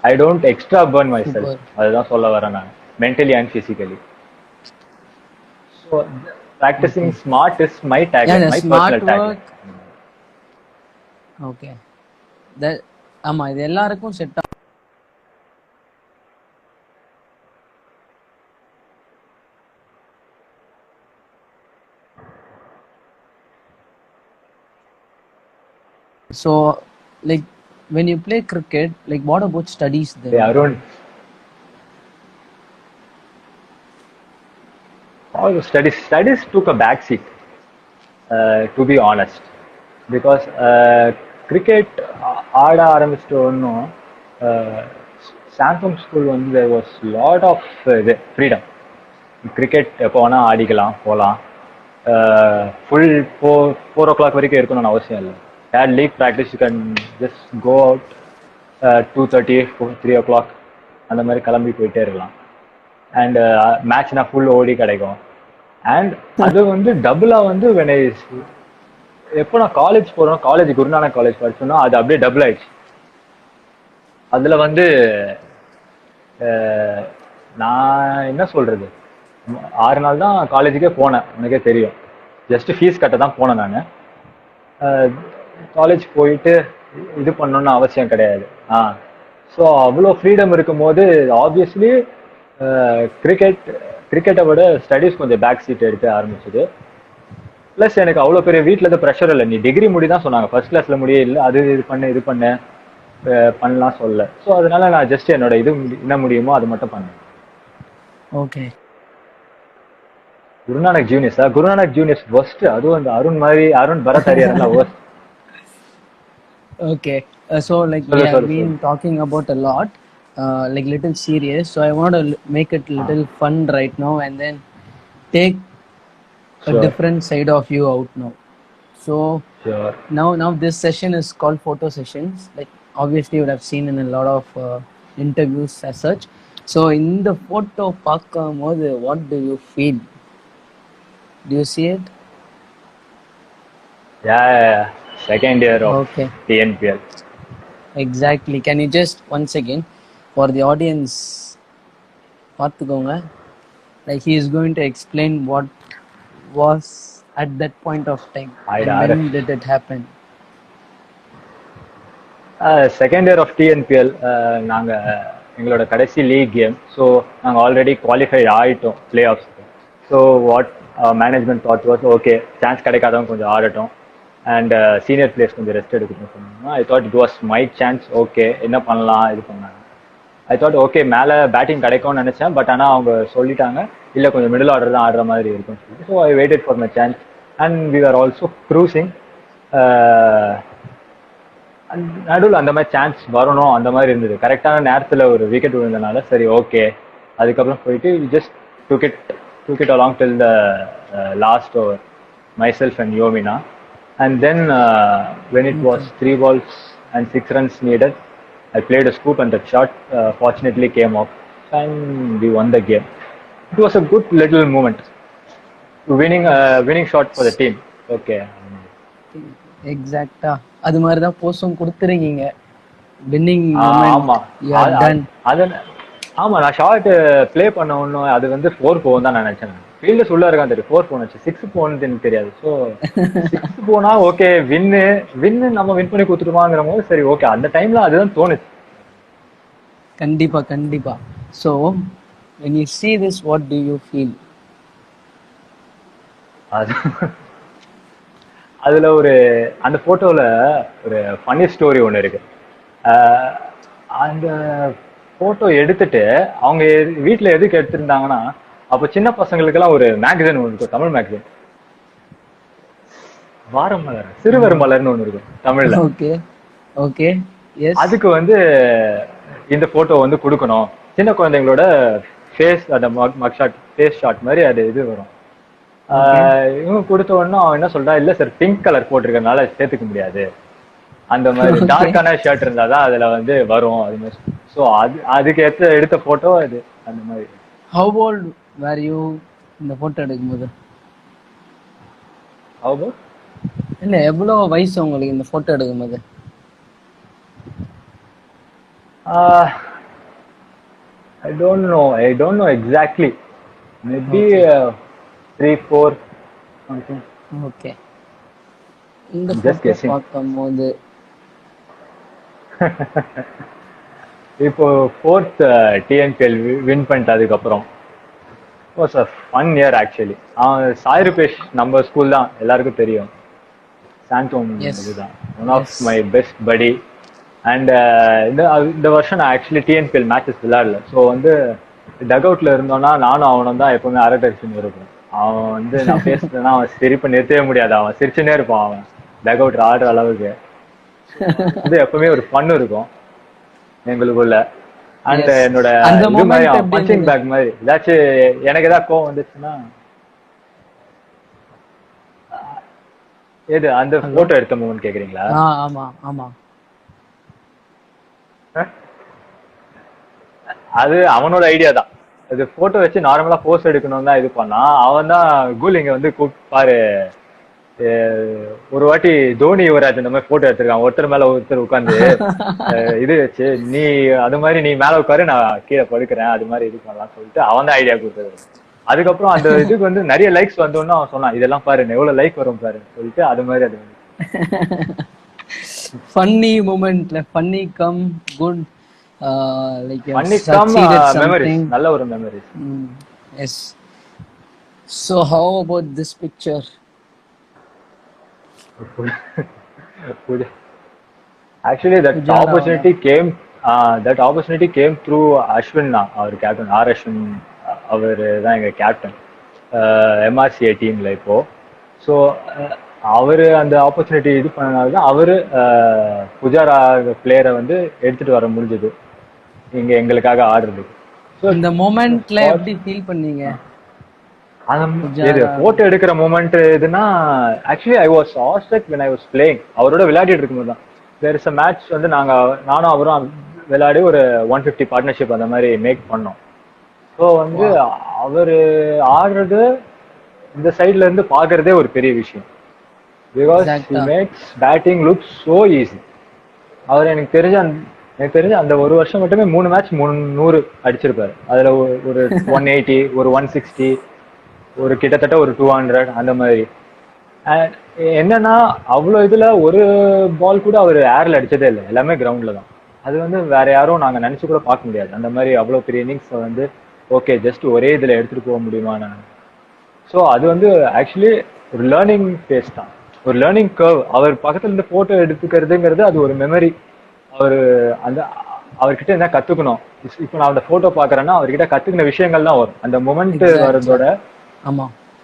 I don't extra burn myself. Super. அதுதான் சொல்ல வரேன் நான். Mentally and physically. So practicing okay, smart is my yeah tagline, the my personal smart tagline. Work. Okay, ஆமாம், இது எல்லாருக்கும் set ஆகும். So like when you play cricket, like what about studies Hey, then? Arun, all the studies took a back seat, to be honest, because cricket ஆட ஆரம்பிச்சிட்ட ஒன்றும் Samsung school வந்து there was lot of இது freedom. Cricket எப்போ வேணால் ஆடிக்கலாம் போகலாம். Full 4 o'clock வரைக்கும் இருக்கணும்னு அவசியம் இல்லை. had league practice, you can just go out 2:30 3 o'clock அந்த மாதிரி கிளம்பி போயிட்டே இருக்கலாம். அண்ட் மேட்ச்னா ஃபுல் ஓடி கிடைக்கும். அண்ட் அது வந்து டபுளா வந்து எப்போ நான் காலேஜ் போறோம், காலேஜ் குருநானக் காலேஜ் படிச்சோம்னா அது அப்படியே டபுள் ஆயிடுச்சு. அதுல வந்து அஹ், நான் என்ன சொல்றது, 6 நாள் தான் காலேஜுக்கே போனேன், உனக்கே தெரியும். ஜஸ்ட் ஃபீஸ் கட்ட தான் போனேன் நான். காலேஜ் போயிட்டு இது பண்ணணும்னு அவசியம் கிடையாது. ஸோ அவ்வளோ ஃப்ரீடம் இருக்கும்போது ஆப்வியஸ்லி கிரிக்கெட்டை விட ஸ்டடீஸ் கொஞ்சம் பேக் சீட் எடுக்க ஆரம்பிச்சது. ப்ளஸ் எனக்கு அவ்வளோ பெரிய வீட்டில் இருந்து ப்ரெஷர் இல்லை. நீ டிகிரி முடி தான் சொன்னாங்க, ஃபர்ஸ்ட் கிளாஸ்ல முடியே இல்லை. அது இது பண்ண பண்ணலாம் சொல்ல. ஸோ அதனால நான் ஜஸ்ட் என்னோட என்ன முடியுமோ அது மட்டும் பண்ணேன். ஓகே, குருநானக் ஜூனியர்ஸ் ஒஸ்ட். அதுவும் அந்த அருண் பரத் ஹரியாரெல்லாம் ஒஸ்ட். okay. So like we have been talking about a lot, like little serious. So I want to make it little fun right now and then take a Sure. different side of you out now. So Sure. now this session is called photo sessions. Like obviously you would have seen in a lot of interviews as such. So in the photo பார்க்கும்போது what do you feel? Do you see it? Yeah. Second year of Okay, TNPL. exactly. Can you just once again for the audience பார்த்துக்கோங்க, like he is going to explain what was at that point of time and when did it happen? Second year of TNPL. நாங்கள் எங்களோட கடைசி league game. So நாங்கள் already qualified ஆகிட்டோம் play ஆஃப்ஸ்க்கு. So what management thought was, okay chance கிடைக்காதவங்க கொஞ்சம் ஆடட்டும் and senior players கொஞ்சம் ரெஸ்ட் எடுக்கணும்னு சொன்னாங்க. I thought it was my chance. Okay என்ன பண்ணலாம் இது பண்ணாங்க. ஐ தாட் ஓகே மேலே பேட்டிங் கிடைக்கும்னு நினச்சேன். பட் ஆனால் அவங்க சொல்லிட்டாங்க இல்லை கொஞ்சம் மிடில் ஆர்டர் தான் ஆடுற மாதிரி இருக்கும்னு சொல்லிட்டு. So I waited for my chance and we are also cruising. நடுவில் அந்த மாதிரி சான்ஸ் வரணும் அந்த மாதிரி இருந்தது. கரெக்டான நேரத்தில் ஒரு விக்கெட் விழுந்தனால சரி ஓகே. அதுக்கப்புறம் போயிட்டு just took it along till the last over, myself and Yomina. And then when it was 3 balls and 6 runs needed, I played a scoop and that shot fortunately came off and we won the game. It was a good little moment. Winning shot for the team. Okay. எக்ஸாக்டா அது மாதிரி தான் போஸும் கொடுத்துருக்கீங்க. Winning ஆமா ton. ஆமா நான் short play பண்ண ஒன்னும் அது வந்து 4 போகும் தான் நான் நினைச்சேன். ஃபீல்டர்ஸ் உள்ள இருக்கான் தெரியும், 4 போனச்சு, 6 போனது எனக்கு தெரியாது. ஸோ 6 போனா ஓகே வின்னு நம்ம வின் பண்ணி கொடுத்துருவாங்கிற போது சரி ஓகே, அந்த டைம்ல அதுதான் தோணுச்சு. கண்டிப்பா கண்டிப்பா. So when you see this, what do you feel? அது அதுல ஒரு அந்த போட்டோல ஒரு ஃபன்னி ஸ்டோரி ஒண்ணு இருக்கு. ஆஹ் அந்த போட்டோ எடுத்துட்டு அவங்க வீட்டுல எதுக்கு எடுத்திருந்தாங்கன்னா, அப்ப சின்ன பசங்களுக்கெல்லாம் ஒரு மேகசின் ஒன்று இருக்கும், தமிழ் மேகசின், வாரம் மலர், சிறுவர் மலர்னு ஒண்ணு இருக்கும் தமிழ்ல. Okay okay. எஸ். அதுக்கு வந்து இந்த போட்டோ வந்து கொடுக்கணும், சின்ன குழந்தைங்களோட ஃபேஸ், அந்த மக் ஷாட், ஃபேஸ் ஷாட் மாதிரி அது இது வரும். இவங்க கொடுத்த உடனே அவன் என்ன சொல்றா, இல்ல சார் பிங்க் கலர் போட்டிருக்கனால சேர்த்துக்க முடியாது, அந்த மாதிரி டார்க்கான ஷர்ட் இருந்தாதான் அதுல வந்து வரும் அது மாதிரி. ஸோ அதுக்கு எடுத்த போட்டோ அது அந்த மாதிரி. ஹவ் ஓல்ட் வேர் யூ இந்த போட்டோ எடுக்கும்போது? இல்ல எவ்வளோ வயசு உங்களுக்கு இந்த போட்டோ எடுக்கும்போது? I don't know exactly. Maybe 3, 4 something. Okay. இந்த போட்டோ பார்க்கும்போது இப்போ 4th TNPL வின் பண்ணிட்டதுக்கு அப்புறம் was a fun year actually. Sai Rupesh நம்ம ஸ்கூல் தான், எல்லாருக்கும் தெரியும், சாந்தோம், இதுதான் ஒன் ஆஃப் மை பெஸ்ட் படி. அண்ட் இந்த வருஷம் நான் ஆக்சுவலி டிஎன்பிஎல் மேட்சஸ் விளையாடல. ஸோ வந்து டக் அவுட்ல இருந்தோம்னா நானும் அவனும் தான் எப்பவுமே அரட்டடிச்சுன்னு இருக்கும். அவன் வந்து நான் பேசுறேன்னா அவன் சிரிப்பை நிறுத்தவே முடியாது, அவன் சிரிச்சுன்னே இருப்பான் அவன் டக் அவுட் ஆடுற அளவுக்கு. இது எப்பவுமே ஒரு ஃபன் இருக்கும் எங்களுக்குள்ள. அண்ட் என்னோட இது மாதிரி பஞ்சிங் பேக் மாதிரி ஏதாச்சும் எனக்கு ஏதாவது கோவம் வந்துச்சுன்னா, எது அந்த போட்டோ எடுத்த மூமெண்ட் கேக்குறீங்களா? ஆமா ஆமா. அது அவனோட ஐடியா தான். அது போட்டோ வச்சு நார்மலா போஸ்ட் எடுக்கணும் தான் இது பண்ணா. அவன் தான் கூலிங்க வந்து கூப்பிட்டு பாரு, ஒரு வாட்டி தோனி யுவராஜ் இந்த மாதிரி போட்டோ எடுத்திருக்கான், ஒருத்தர் மேல ஒருத்தர் உட்காந்து இது வச்சு, நீ அது மாதிரி நீ மேல உட்காரு நான் கீழே படுக்கிறேன், அது மாதிரி இது பண்ணலாம் சொல்லிட்டு அவன் தான் ஐடியா கொடுத்தது. அதுக்கப்புறம் அந்த இதுக்கு வந்து நிறைய லைக்ஸ் வந்தோன்னு அவன் சொன்னான், இதெல்லாம் பாரு எவ்வளவு லைக் வரும் பாரு சொல்லிட்டு அது மாதிரி அது ஃபன்னி மூமெண்ட்ல funny cum good like funny cum memories, நல்ல ஒரு memories. Yes. So how about this picture? Actually that opportunity came through Ashwin, our captain, R Ashwin, அவர் தான் எங்க கேப்டன் MRCA டீம்ல இப்போ. ஸோ அவரு அந்த ஆப்பர்ச்சுனிட்டி இது பண்ணனால தான் அவரு புஜாரா பிளேயரை வந்து எடுத்துட்டு வர முடிஞ்சது இங்க எங்களுக்காக ஆடுறதுக்கு. ஸோ இந்த மொமெண்ட்ல எப்படி ஃபீல் பண்ணீங்க? இது போட்டோ எடுக்கிற மூமெண்ட் எதுனா, actually I was awestruck when I was playing. அவரோட விளையாடிட்டு இருக்கும்போது தான் there is a match வந்து நானும் அவரும் விளையாடி ஒரு 150 பார்ட்னர்ஷிப் அந்த மாதிரி மேக் பண்ணோம். ஸோ வந்து அவரு ஆடுறது இந்த சைட்ல இருந்து பாக்குறதே ஒரு பெரிய விஷயம். Because he makes batting look so easy. அவர் எனக்கு தெரிஞ்ச அந்த ஒரு வருஷம் மட்டுமே 3 மேட்ச் 300 அடிச்சிருப்பாரு. அதுல ஒரு 180, ஒரு 160, ஒரு கிட்டத்தட்ட ஒரு 200 அந்த மாதிரி. என்னன்னா அவ்வளோ இதுல ஒரு பால் கூட அவர் ஏர்ல அடிச்சதே இல்லை, எல்லாமே கிரவுண்ட்ல தான். அது வந்து வேற யாரும் நாங்க நினைச்சு கூட பார்க்க முடியாது அந்த மாதிரி அவ்வளோ பெரிய இன்னிங்ஸ் வந்து ஓகே ஜஸ்ட் ஒரே இதுல எடுத்துட்டு போக முடியுமா. ஸோ அது வந்து ஆக்சுவலி ஒரு லேர்னிங் ஃபேஸ் தான், ஒரு லேர்னிங் கர்வ். அவர் பக்கத்துல இருந்து போட்டோ எடுத்துக்கிறதுங்கிறது அது ஒரு மெமரி. அவர்கிட்ட என்ன கத்துக்கணும், இப்ப நான் அந்த போட்டோ பாக்குறேன்னா அவர்கிட்ட கத்துக்கின விஷயங்கள் தான் வரும். அந்த மொமெண்ட் வரதோட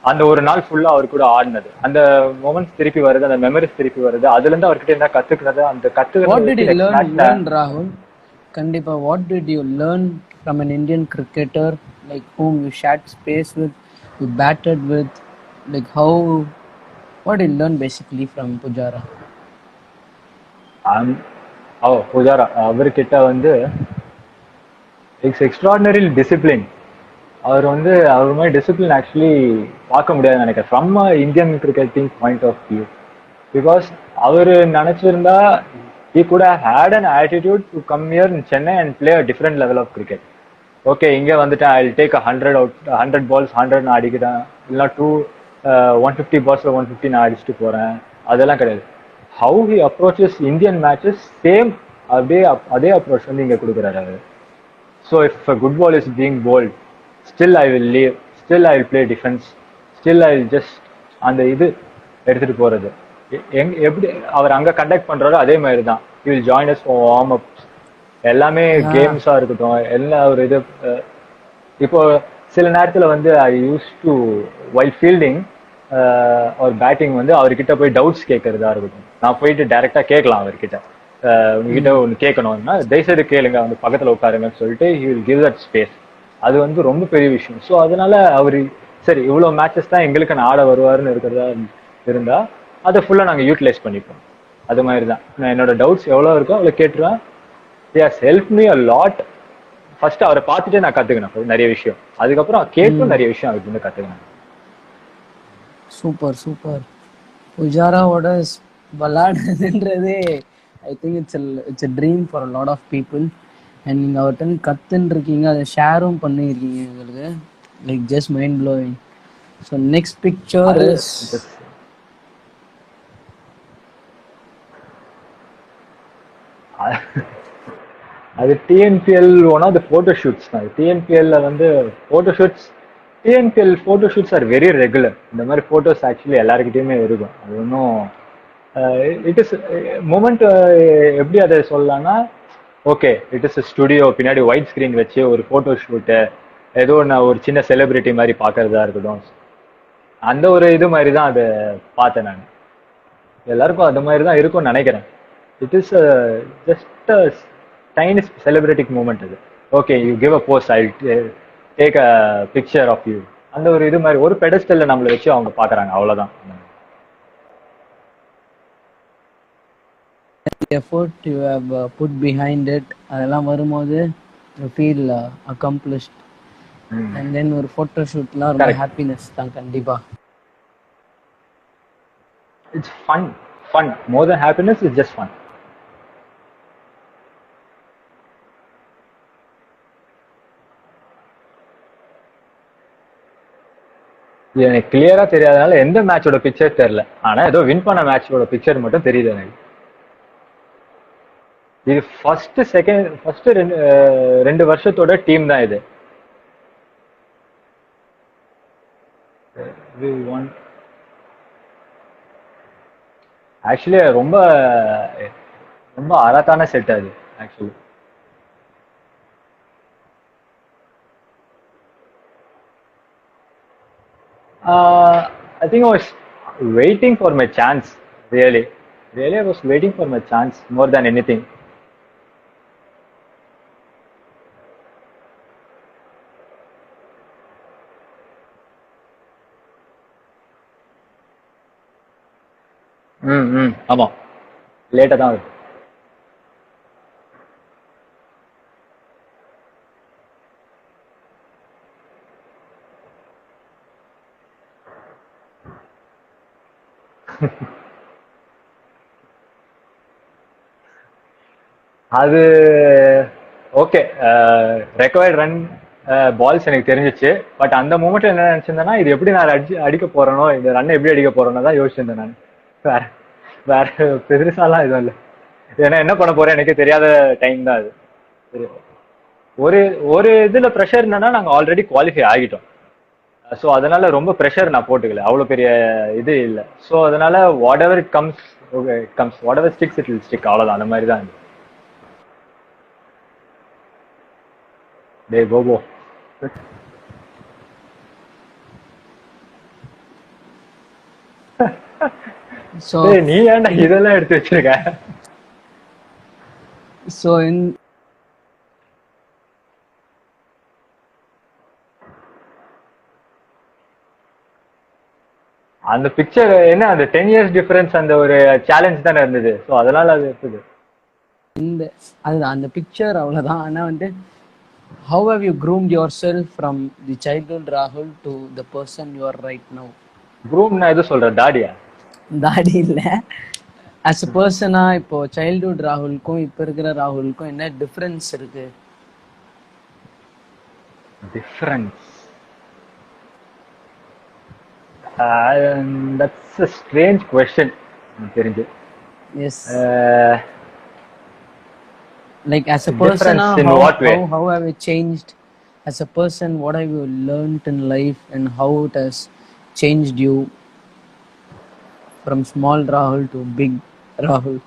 அந்த ஒரு நாள் ஃபுல்லா அவர் கூட ஆடினது, அந்த மொமெண்ட்ஸ் திருப்பி வருது, அந்த மெமரிஸ் திருப்பி வருது. அதுல இருந்து அவர்கிட்ட என்ன கத்துக்கிறது, அந்த கத்துக்கிறது ராகுல் கண்டிப்பா. What did you learn from an Indian cricketer like whom you shared space with, you batted with, like what did you learn basically from Pujara? Pujara அவர்கிட்ட வந்து இட்ஸ் எக்ஸ்ட்ராடினரி டிசிப்ளின். அவர் மாதிரி டிசிப்ளின் ஆக்சுவலி பார்க்க முடியாதுன்னு நினைக்கிறேன் from Indian cricketing point of view. Because அவர் நினைச்சிருந்தா he could have had an attitude to come here in Chennai and play a different level of cricket. Okay இங்க வந்துட்டேன், I take 100 balls 100 நான் அடிக்கிறேன், இல்ல 150 பால்ஸ்ல 150 நான் அடிச்சுட்டு போறேன், அதெல்லாம் கிடையாது. How he approaches Indian matches same, அதே அப்ரோச் வந்து இங்க கொடுக்குறாரு அவரு. So if good ball is being bowled, still I will leave, still I will play defence, still I will just அந்த இது எடுத்துட்டு போறது. எப்படி அவர் அங்க கண்டக்ட் பண்றாரோ அதே மாதிரி தான் he will join us for warm up. எல்லாமே கேம்ஸா இருக்கட்டும், எல்லா ஒரு இது இப்போ சில நேரத்துல வந்து ஐ யூஸ் டு வைல் ஃபீல்டிங் ஒரு பேட்டிங் வந்து அவர்கிட்ட போய் டவுட்ஸ் கேட்கறதா இருக்கட்டும், நான் போயிட்டு டைரக்டா கேட்கலாம் அவர்கிட்ட, உங்ககிட்ட ஒன்று கேட்கணும்னா தயவுசெய்து கேளுங்க, வந்து பக்கத்துல உட்காருங்கன்னு சொல்லிட்டு he will give that space. அது வந்து ரொம்ப பெரிய விஷயம். ஸோ அதனால அவரு சரி இவ்வளவு மேட்சஸ் தான் எங்களுக்கு நான் ஆட வருவாருன்னு இருக்கிறதா இருந்தா அதை ஃபுல்லா நாங்க யூட்டிலைஸ் பண்ணிப்போம். அது மாதிரி தான் நான் என்னோட டவுட்ஸ் எவ்வளவு இருக்கோ அவ்வளோ கேட்டுருவேன். Has help me a lot. First அவரை பார்த்துட்டே நான் கத்துக்கினேன் நிறைய விஷயம், அதுக்கப்புறம் கேட்டும் நிறைய விஷயம் அவருக்கு வந்து கத்துக்கினேன். Super super. புஜாராவோட விளாடுறதுன்றதே I think it's a dream for a lot of people. And நீங்கள் அவர்கிட்ட கத்துன்னு இருக்கீங்க, அதை ஷேரும் பண்ணியிருக்கீங்க எங்களுக்கு, like just mind blowing. So next picture is அது TNPL one of the photo shoots தான். டிஎன்பிஎல்ல வந்து photo shoots, TNPL photo shoots are very regular. இந்த மாதிரி போட்டோஸ் ஆக்சுவலி எல்லாருக்கிட்டையுமே இருக்கும். அது ஒன்றும் இட் இஸ் மூமெண்ட். எப்படி அதை சொல்லலாம்னா, ஓகே இட் இஸ் ஸ்டுடியோ, பின்னாடி ஒயிட் ஸ்கிரீன் வச்சு ஒரு போட்டோ ஷூட்டு, ஏதோ நான் ஒரு சின்ன செலிபிரிட்டி மாதிரி பார்க்கறதா இருக்கட்டும், அந்த ஒரு இது மாதிரி தான் அதை பார்த்தேன் நான். எல்லாருக்கும் அந்த மாதிரி தான் இருக்கும்னு நினைக்கிறேன். It is just tiny celebrating moment அது. Okay you give a pose, I take a picture of you, அந்த ஒரு இது மாதிரி ஒரு பெடஸ்டல்ல நம்மளை வச்சு அவங்க பாக்குறாங்க, அவ்வளவுதான். effort you have put behind it, அதெல்லாம் வரும்போது you feel accomplished. and then ஒரு போட்டோ ஷூட்லாம் ரொம்ப ஹாப்பினஸ் தான் கண்டிப்பா. It's fun more than happiness, it's just fun. எனக்கு கிளியரா தெரியாதனால எந்த மேட்சோட பிக்சர் தெரியல, ஆனா ஏதோ வின் பண்ண மேட்சோட பிக்சர் மட்டும் தெரியுது எனக்கு. இது ஃபர்ஸ்ட் 2 வருஷத்தோட டீம் தான் இது. ஆக்சுவலி ரொம்ப ரொம்ப அழகான செட் அது actually. I think I was waiting for my chance. Really, I was waiting for my chance more than anything. ஆமா லேட்டா தான் இருக்கு. அது ஓகே, ரெக்வயர்ட் ரன் பால்ஸ் எனக்கு தெரிஞ்சிச்சு. பட் அந்த மூமெண்ட்ல என்ன நினைச்சிருந்தேன்னா, இது எப்படி நான் அடிக்க போறேனோ, இந்த ரன் எப்படி அடிக்க போறேனோ தான் யோசிச்சிருந்தேன் நான். வேற வேற பெருசாலாம் எதுவும் இல்லை. ஏன்னா என்ன பண்ண போறேன் எனக்கே தெரியாத டைம் தான் அது. ஒரு ஒரு இதுல ப்ரெஷர் என்னன்னா, நாங்க ஆல்ரெடி குவாலிஃபை ஆகிட்டோம். ஸோ அதனால ரொம்ப ப்ரெஷர் நான் போட்டுக்கல, அவ்வளோ பெரிய இது இல்லை. ஸோ அதனால what ever it comes, okay it comes, what ever sticks it will stick, அவ்வளோதான். அந்த மாதிரி தான். டேய் கோபோ, ஸோ நீ ஏன்டா இதெல்லாம் எடுத்து வச்சிருக்க? ஸோ அந்த பிக்சர் என்ன, அந்த 10 years டிஃபரன்ஸ், அந்த ஒரு சேலஞ்ச் தானே இருந்தது. ஸோ அதனால அது இருக்குது. அதுதான் அந்த பிக்சர், அவ்வளோதான். ஆனால் வந்து how have you groomed yourself from the childhood Rahul to the person you are right now? Groom நான் எது சொல்றேன், தாடியா? தாடி இல்ல, as a person இப்போ சைல்ட்ஹுட் ராகுலுக்கும் இப்போ இருக்கிற ராகுலுக்கும் என்ன டிஃபரன்ஸ் இருக்கு? Difference. That's a strange question. எனக்கு தெரிஞ்சு. Yes. Uh, Like as a person, Difference in what way? how have you changed? As a person, what have you learned in life, and how it has changed you from small Rahul to big Rahul?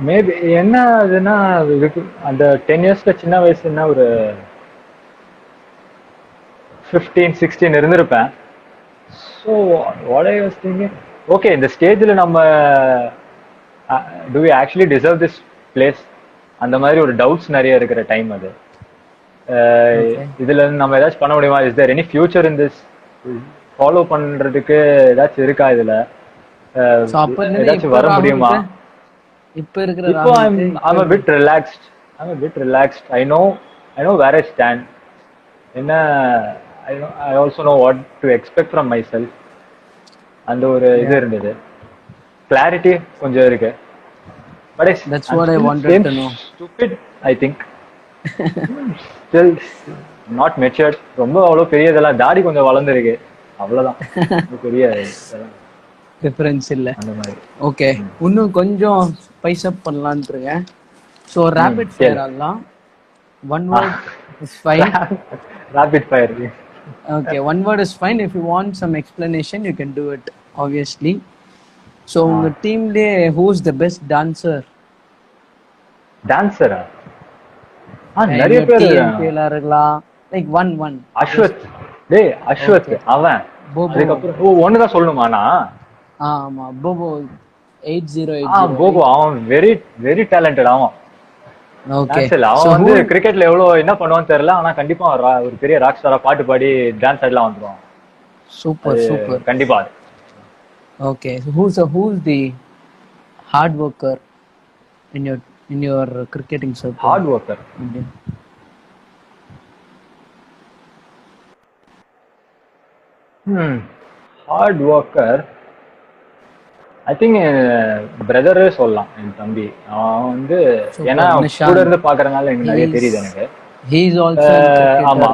Maybe என்ன அதுன்னா இதுக்கு அந்த 10 இயர்ஸ்ல சின்ன வயசுன்னா ஒரு 15-16 இருந்திருப்பேன். So what I was thinking, okay இந்த ஸ்டேஜில் நம்ம do we actually deserve this place, அந்த மாதிரி ஒரு டவுட்ஸ் நிறைய இருக்கிற டைம் அது. இதுல நம்ம ஏதாச்சும் பண்ண முடியுமா, is there any future in this, follow பண்றதுக்கு ஏதாச்சும் இருக்கா இதுல, ஏதாச்சும் வர முடியுமா? இப்போ I'm a bit relaxed. I know where I stand. என்ன I also know what to expect from myself. அந்த ஒரு இது இருந்தது, clarity கொஞ்சம் இருக்கு. But that's what I wanted to know. Stupid, I think. Still not matured. ரொம்ப அவ்வளவு பெரிய இதெல்லாம் தாடி கொஞ்சம் வளர்ந்துருக்கு, அவ்வளவுதான். பெரிய டிஃபரன்ஸ் இல்ல அந்த மாதிரி. ஓகே, இன்னும் கொஞ்சம் ஸ்பைஸ் அப் பண்ணலாம்னு இருக்கேன். ஸோ ரேபிட் ஃபயர் ஆகலாம். One word is fine. Rapid fire. Okay, one word is fine. If you want some explanation you can do it obviously. So உங்க டீம்லேயே who is the best dancer? டான்சரா? நிறைய பேர் இருக்கலாம். Like one Ashwath. டேய் அஸ்வத் அவன். அதுக்கப்புறம் ஒன்னு தான் சொல்லணுமானா? ஆமா, போபோ 8080. போபோ அவன் வெரி வெரி டேலண்டட். அவன் ஓகே, அவன் வந்து கிரிக்கெட்ல எவ்வளவு என்ன பண்ணுவான்னு தெரியல, ஆனா கண்டிப்பா ஒரு பெரிய ராக் ஸ்டாரா பாட்டு பாடி டான்ஸ் ஆடலாம் வந்துருவான். சூப்பர் சூப்பர், கண்டிப்பா. Okay, who's the hard worker in your cricketing circle? Hard worker. Hard worker I think பிரதரே சொல்லலாம், என் தம்பி. அவன் வந்து ஏன்னா கூட இருந்து பாக்குறதுனால எனக்கு நிறைய தெரியுது எனக்கு. He is also ஆமா,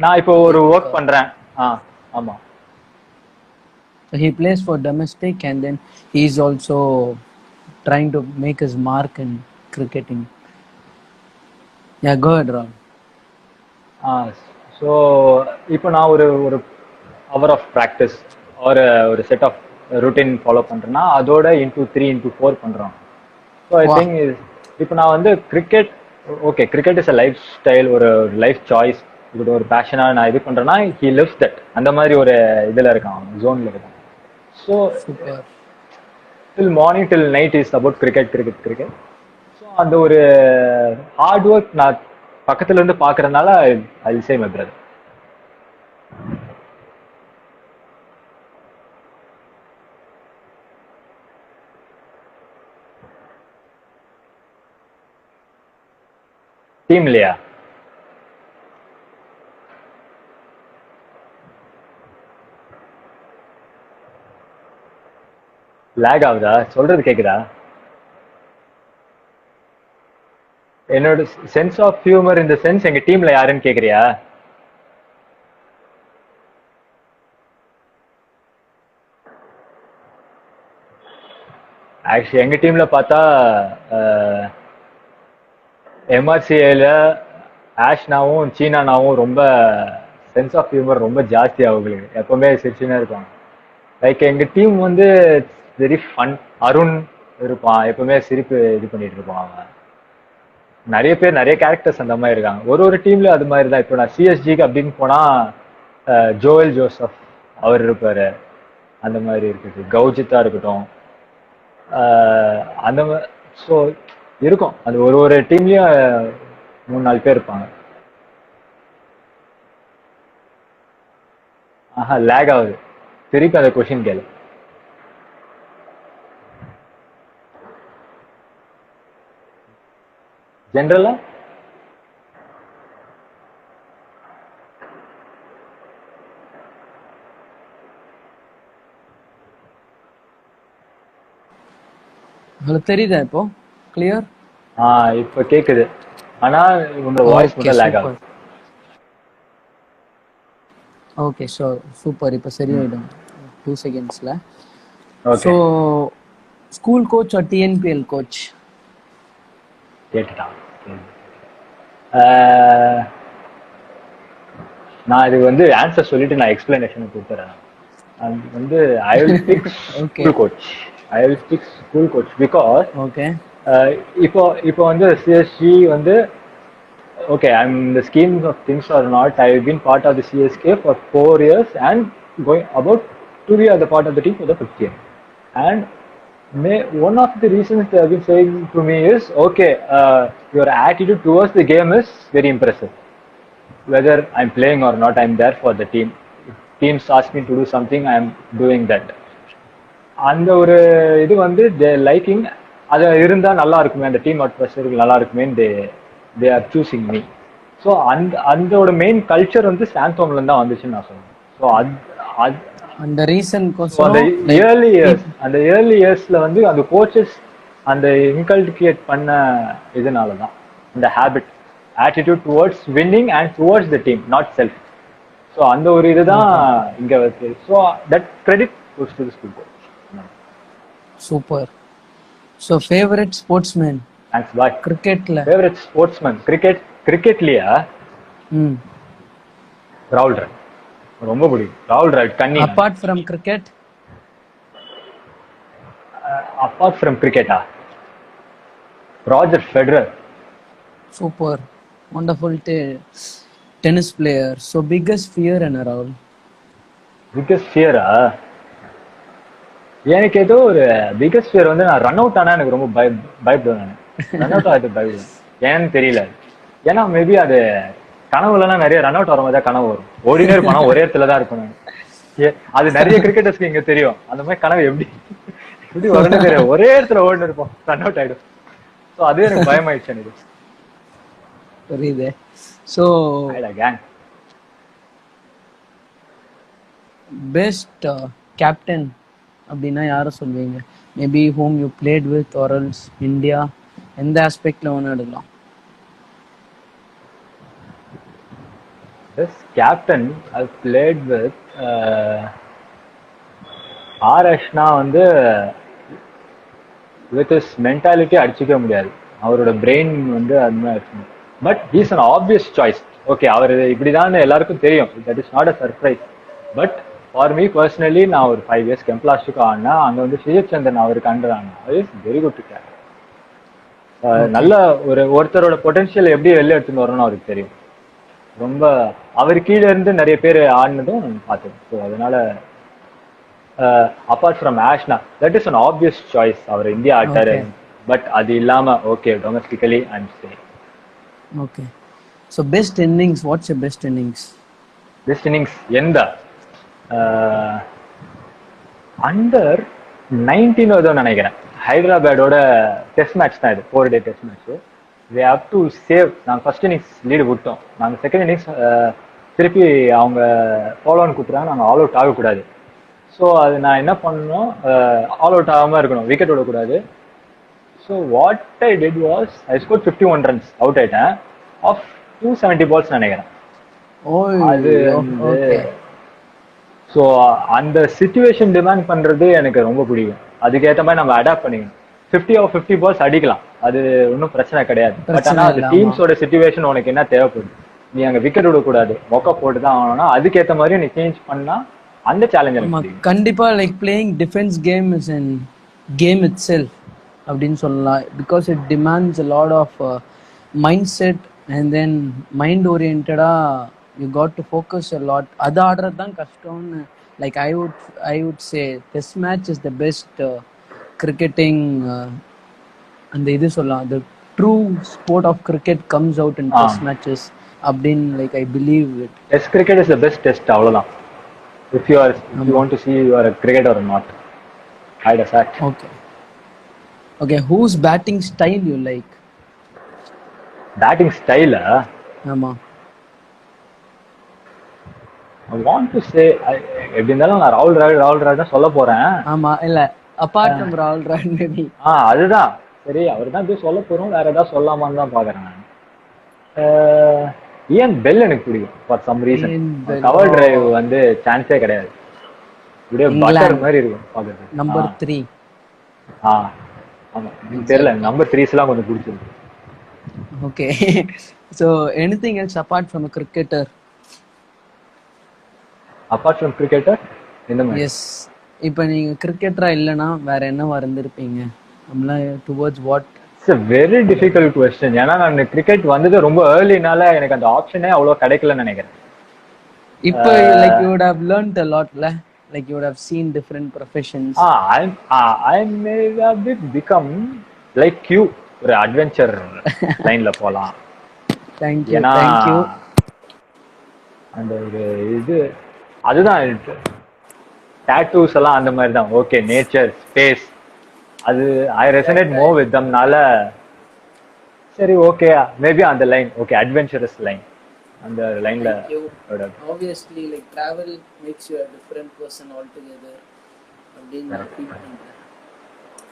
நான் இப்போ ஒரு ஒர்க் பண்றேன். ஆமா, he plays for domestic and then he is also trying to make his mark in cricketing. Yeah, go ahead, Ram. So இப்போ நான் ஒரு ஹவர் ஆஃப் ப்ராக்டிஸ் ஒரு செட் ஆஃப் ரூட்டீன் ஃபாலோ பண்றேன்னா அதோட இன்டூ 3 இன்டூ 4 பண்றோம். So I think இப்போ நான் வந்து cricket, okay cricket is a life style, ஒரு லைஃப் சாய்ஸ், இப்படி ஒரு பேஷனா நான் இது பண்றேன்னா ஹி லிவ்ஸ் தட், அந்த மாதிரி ஒரு இதுல இருக்கான், ஜோன்ல இருக்கான். So till morning till night is about cricket. So அந்த ஒரு ஹார்ட் ஒர்க் நான் பக்கத்துல இருந்து பாக்குறதுனால I will say my brother. டீம்லயா? லேக் ஆகுதா? சொல்றது கேக்குதா? என்னோட சென்ஸ் ஆஃப் ஹியூமர் இந்த சென்ஸ் எங்க டீம்ல யாருன்னு கேக்குறியா? ஆக்சுவலி எங்க டீம்ல பார்த்தா எம்ஆர்சிஏல ஆஷ்னாவும் சீனானாவும் ரொம்ப சென்ஸ் ஆஃப் ஹியூமர் ரொம்ப ஜாஸ்தி, அவங்களுக்கு எப்பவுமே சிரிச்சுன்னு இருப்பாங்க. லைக் எங்க டீம் வந்து வெரி ஃபன். அருண் இருப்பான், எப்பவுமே சிரிப்பு இது பண்ணிட்டு இருப்பான். அவன் நிறைய பேர் நிறைய கேரக்டர்ஸ் அந்த மாதிரி இருக்காங்க. ஒரு டீம்ல அது மாதிரி தான். இப்போ நான் சிஎஸ்ஜிக்கு அப்படின்னு போனா ஜோயல் ஜோசப் அவர் இருப்பாரு, அந்த மாதிரி இருக்குது. கௌஜித்தா இருக்கட்டும், அந்த மாதிரி. ஸோ இருக்கும், அது ஒரு டீம்லயும் 3-4 பேர் இருப்பாங்க. லேக் ஆகுது. திருப்பி அந்த கொஸ்டின் கேளு. ஜென்ரலா உங்களுக்கு தெரியுதா இப்போ கிளியர்? இப்ப கேக்குது, ஆனா உங்க வாய்ஸ் மட்டும் லேக் ஆகுது. Okay so super. இப்போ சரியாயிடும் 2 செகண்ட்ஸில். So okay school coach or TNPL coach? கேட்டுட்டான். ஆஹ், நான் இது வந்து ஆன்சர் சொல்லிட்டு நான் எக்ஸ்பிளனேஷன் கொடுத்துறேன். அது வந்து I will big okay school coach. I will big school coach because okay இப்போ இப்போ வந்து சிஎஸ்சி வந்து okay, I'm in the schemes of things or not. I've been part of the CSK for 4 years and going about to be the part of the team for the 5th year. And one of the reasons they have been saying to me is, okay, your attitude towards the game is very impressive. Whether I'm playing or not, I'm there for the team. If teams ask me to do something, I'm doing that. அந்த ஒரு இது வந்து தே liking, அது இருந்தா நல்லா இருக்குமே, அந்த team atmosphere நல்லா இருக்குமே, they are choosing me. So அதோட மெயின் கல்ச்சர் வந்து சாந்தோம்ல தான் வந்துச்சுன்னு நான் சொல்லுவேன். ஸோ அந்த ரீசன் அந்த ஏர்லி இயர்ஸ்ல வந்து அந்த கோச்சஸ் அந்த இன்கல்டிகேட் பண்ண இதனால தான் இந்த habit, attitude towards winning and towards the team, not self. So அந்த ஒரு இதுதான் இங்க வருது. So that credit goes to the school coach. Super. So favourite sportsman? Thanks bye. கிரிக்கெட்ல ஃபேவரட் ஸ்போர்ட்ஸ்மேன் கிரிக்கெட்லயா ராகுல் டிராவிட் ரொம்ப பிடிக்கும். ராகுல் டிராவிட் கன்னி. Apart from cricket? Apart from கிரிக்கெட்டா Roger Federer. Super, wonderful tennis player. So biggest fear என்ன ராகுல்? பிக்கஸ்ட் ஃபியரா? எனக்கு ஏதோ ஒரு பிக்கஸ்ட் ஃபியர் வந்து நான் ரன் அவுட் ஆனா எனக்கு ரொம்ப பயப்படுவேன். நான் ரன் அவுட் ஆகிறது பயப்படுவேன். ஏன்னு தெரியல. ஏன்னா மேபி அது கனவுலலாம் நிறைய ரன் அவுட் வரும்போது கனவு வரும். ஓடினே இருப்பானா ஒரே இடத்துல தான் இருக்கும். அது நிறைய கிரிக்கெட்டர்ஸ்க்கு இங்க தெரியும். அந்த மாதிரி கனவு எப்படி வரணும் தெரியும். ஒரே இடத்துல ஓடினு இருப்போம், ரன் அவுட் ஆயிடும். ஸோ அது எனக்கு பயமாயிடுச்சு எனக்கு. புரியுது. ஸோ கேங் பெஸ்ட் கேப்டன் அப்படின்னா யாரை சொல்வீங்க? Maybe whom you played with ஆரல்ஸ் இந்தியா, எந்த ஆஸ்பெக்ட்ல ஒன்று எடுக்கலாம்? This captain I've played with ஆரஷ்னா வந்து வித் his mentality அடிச்சுக்க முடியாது. அவரோட பிரெயின் வந்து அது மாதிரி. But he's an obvious choice. Okay, அவர் இப்படிதான் எல்லாருக்கும் தெரியும். That is not a surprise. But for me personally நான் ஒரு 5 இயர்ஸ் கெம்ப்ளாஸ்டிக் ஆனா அங்க வந்து ஸ்ரீஜத் சந்திரன் அவருக்கு அண்டர் ஆனா வெரி குட் கேப்டன். நல்ல ஒருத்தரோட பொட்டன்ஷியல் எப்படி வெளில எடுத்துன்னு வரணும்னு அவருக்கு தெரியும். ரொம்ப அவர் கீழே இருந்து நிறைய பேர் ஆடினதும் பார்த்தேன். ஸோ அதனால அப்பார்ட் ஃப்ரம் ஆஷ்னா that is an obvious choice. அவர் இந்தியா ஆட்டாரு. பட் அது இல்லாம okay domestically I am saying. Okay. So best innings, what's your best innings? Best innings எந்த அண்டர் 19 ஏதோ நினைக்கிறேன். ஹைதராபாடோட டெஸ்ட் மேட்ச் தான் இது, 4 day test match. they have to save. நாங்கள் ஃபர்ஸ்ட் இன்னிங்ஸ் லீடு விட்டோம். நாங்கள் செகண்ட் இன்னிங்ஸ் திருப்பி அவங்க ஃபாலோ ஆன் கொடுத்துறாங்க. நாங்கள் ஆல் அவுட் ஆகக்கூடாது. ஸோ அது நான் என்ன பண்ணணும், ஆல் அவுட் ஆகாமல் இருக்கணும், விக்கெட் விடக்கூடாது. So what I did was I score 51 runs, out ஆயிட்டேன் ஆஃப் 270 பால்ஸ் நினைக்கிறேன். அது ஸோ அந்த சிச்சுவேஷன் டிமாண்ட் பண்றது எனக்கு ரொம்ப பிடிக்கும். அதுக்கேற்ற மாதிரி நம்ம அடாப்ட் பண்ணிக்கணும். 50 பால்ஸ் அடிக்கலாம், அது ஒன்றும் பிரச்சனை கிடையாது. பட் ஆனால் அது டீம்ஸோட சிச்சுவேஷன் உனக்கு என்ன தேவைப்படுது, நீ அங்கே விக்கெட் விடக்கூடாது, மொக்க போட்டு தான் ஆகணும்னா அதுக்கேற்ற மாதிரி நீ சேஞ்ச் பண்ணா அந்த சேலஞ்ச் கண்டிப்பா. Like playing defence game is an game it self அப்படின்னு சொல்லலாம். Because it demands a lot of mindset and then mind oriented-ஆ you got to focus a lot. அது ஆடுறது தான் கஷ்டம்னு like I would say test match is the best cricketing அந்த இது சொல்லலாம். the true sport of cricket comes out in test matches அப்படின்னு like I believe it. Test cricket is the best test, அவ்வளவுதான். if you want to see you are a cricketer or not. I decide. Okay, whose batting style you like? Batting style ஆமா. I want to say எப்படி இருந்தாலும் நான் ராகுல் டிராவிட் தான் சொல்ல போறேன். ஆமா, இல்ல apart from ராகுல் டிராவிட் மேபி. அதுதான் சரி, அவர் தான் இப்படி சொல்ல போறோம். வேற ஏதாவது சொல்லாமான்னு தான் பாக்குறேன் நான். இயன் பெல் எனக்கு பிடிக்கும் for some reason. Ian Bell. Cover drive வந்து சான்ஸே கிடையாது. இப்படியே பட்டர் England. மாதிரி இருக்கும் பாக்குறதுக்கு. Number 3. ஆ ஆமா, எனக்கு தெரியல, நம்பர் 3s எல்லாம் கொஞ்சம் பிடிச்சிருக்கு. Okay. So anything else apart from a cricketer? Apart from cricketer இந்த மாதிரி எஸ். இப்போ நீங்க கிரிக்கெட்டரா இல்லைன்னா வேற என்னவா இருந்திருப்பீங்க? நம்மளாம் towards what? It's a very difficult question. ஏன்னா நான் கிரிக்கெட் வந்தது ரொம்ப ஏர்லினால எனக்கு அந்த ஆப்ஷனே அவ்வளோ கிடைக்கலன்னு நினைக்கிறேன். இப்போ like you would have learned a lot, like you would have seen different professions. I May become like you, ஒரு அட்வென்ச்சர் லைன்ல போலாம். Thank you. ஏன்னா Thank you. அந்த ஒரு இது அதுதான் டாட்டூஸ் எல்லாம் அந்த மாதிரி தான். ஓகே, நேச்சர், ஸ்பேஸ், அது ஐ ரெசனேட் மோர் வித் தம்னால சரி ஓகே மேபி அந்த லைன் ஓகே அட்வென்ச்சரஸ் லைன் அந்த லைன்ல. Thank you. Obviously, like travel makes you a different person altogether. அப்படின்னு நான் feel பண்றேன்.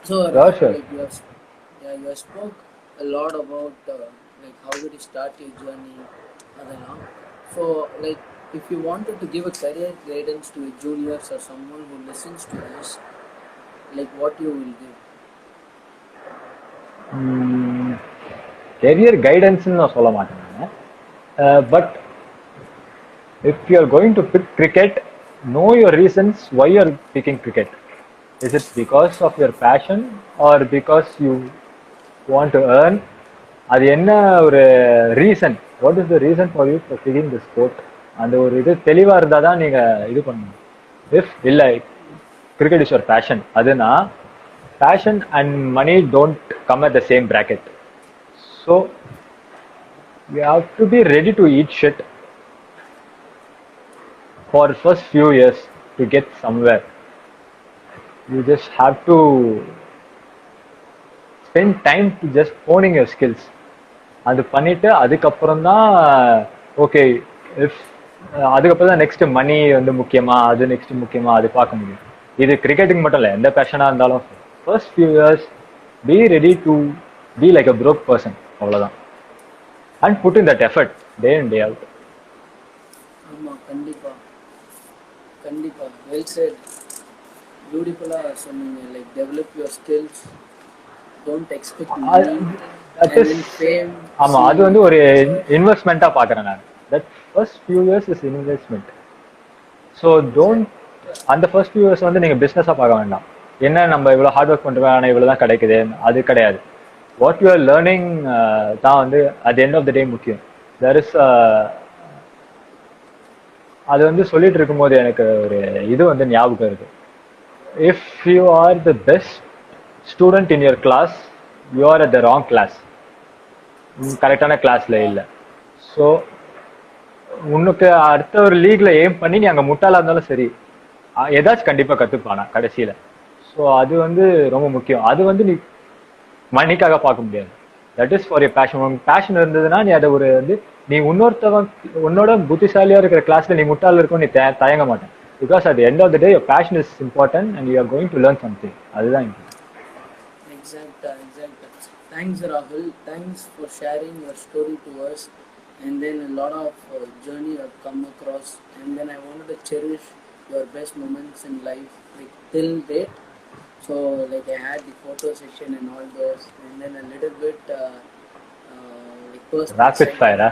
So, Sure. like you have spoke a lot about like how did you start your journey, அதெல்லாம். So, like if you wanted to give a career guidance to your juniors or someone who listens to this, like what you will give? Career கைடன்ஸ்னு நான் சொல்ல மாட்டேன். But if you are going to pick cricket, know your reasons why you are picking cricket. Is it because of your passion or because you want to earn? அது என்ன ஒரு reason, what is the reason for you for picking the sport? அந்த ஒரு இது தெளிவா இருந்தா தான் நீங்க இது பண்ணணும். இஃப் இல்லை கிரிக்கெட் இஸ் யுவர் பேஷன், அதுனா passion and money don't come at the same bracket. So you have to be ready to eat shit for first few years to get somewhere. You just have to spend time to just honing your skills. அது பண்ணிட்டு அதுக்கப்புறம் தான் okay, if அதுக்கப்புறம் தான் next மணி வந்து முக்கியமா, அது next முக்கியமா, அது பார்க்க முடியும். இது கிரிக்கெட்டுக்கு மட்டும் இல்லை, எந்த பேஷனா இருந்தாலும் first few years be ready to be like a broke person, அவ்வளோதான். And put in that effort day and day out. ஆமா, கண்டிப்பா கண்டிப்பா. Well said. பியூட்டிஃபுல்லா சொன்னீங்க. Like develop your skills, don't expect money and fame. ஆமா, அது வந்து ஒரு இன்வெஸ்ட்மெண்ட்டா பார்க்குறேன் நான். That first few years is investment. So don't, அந்த ஃபர்ஸ்ட் ஃபியூ இயர்ஸ் வந்து நீங்க பிசினஸா பார்க்க வேண்டாம். என்ன நம்ம இவ்வளவு ஹார்ட் ஒர்க் பண்றோம் ஆனால் இவ்வளவுதான் கிடைக்குது, அது கிடையாது. வாட் யூ ஆர் லேர்னிங் தான் வந்து at end of the day முக்கியம். தேர் இஸ் அது வந்து சொல்லிட்டு இருக்கும்போது எனக்கு ஒரு இது வந்து ஞாபகம் இருக்கு. If you are the best student in your class, you are at the wrong class, கரெக்டான கிளாஸ்ல இல்லை. ஸோ உனக்கு அடுத்த ஒரு லீக்ல எய்ம் பண்ணி நீ அங்க முட்டாளா இருந்தாலும் சரி, ஏதாச்சும் கண்டிப்பா கத்துப்பானா கடைசியில. ஸோ அது வந்து ரொம்ப முக்கியம். அது வந்து நீ மணிக்காக பார்க்க முடியாது. That is for your passion. உனக்கு பேஷன் இருந்ததுன்னா நீ அதை ஒரு வந்து நீ உன்னோட புத்திசாலியா இருக்கிற கிளாஸ்ல நீ முட்டாள் இருக்கும், நீ தயங்க மாட்டேன். Because at end of the day your passion is important and you are going to learn something. அதுதான் important. Exactly. Thanks, Rahul. Thanks for sharing your story to us. And then a lot of journey I've come across. And then I wanted to cherish your best moments in life, like till date. So like I had the photo section and all those. And then a little bit like personal Rapid fire, huh?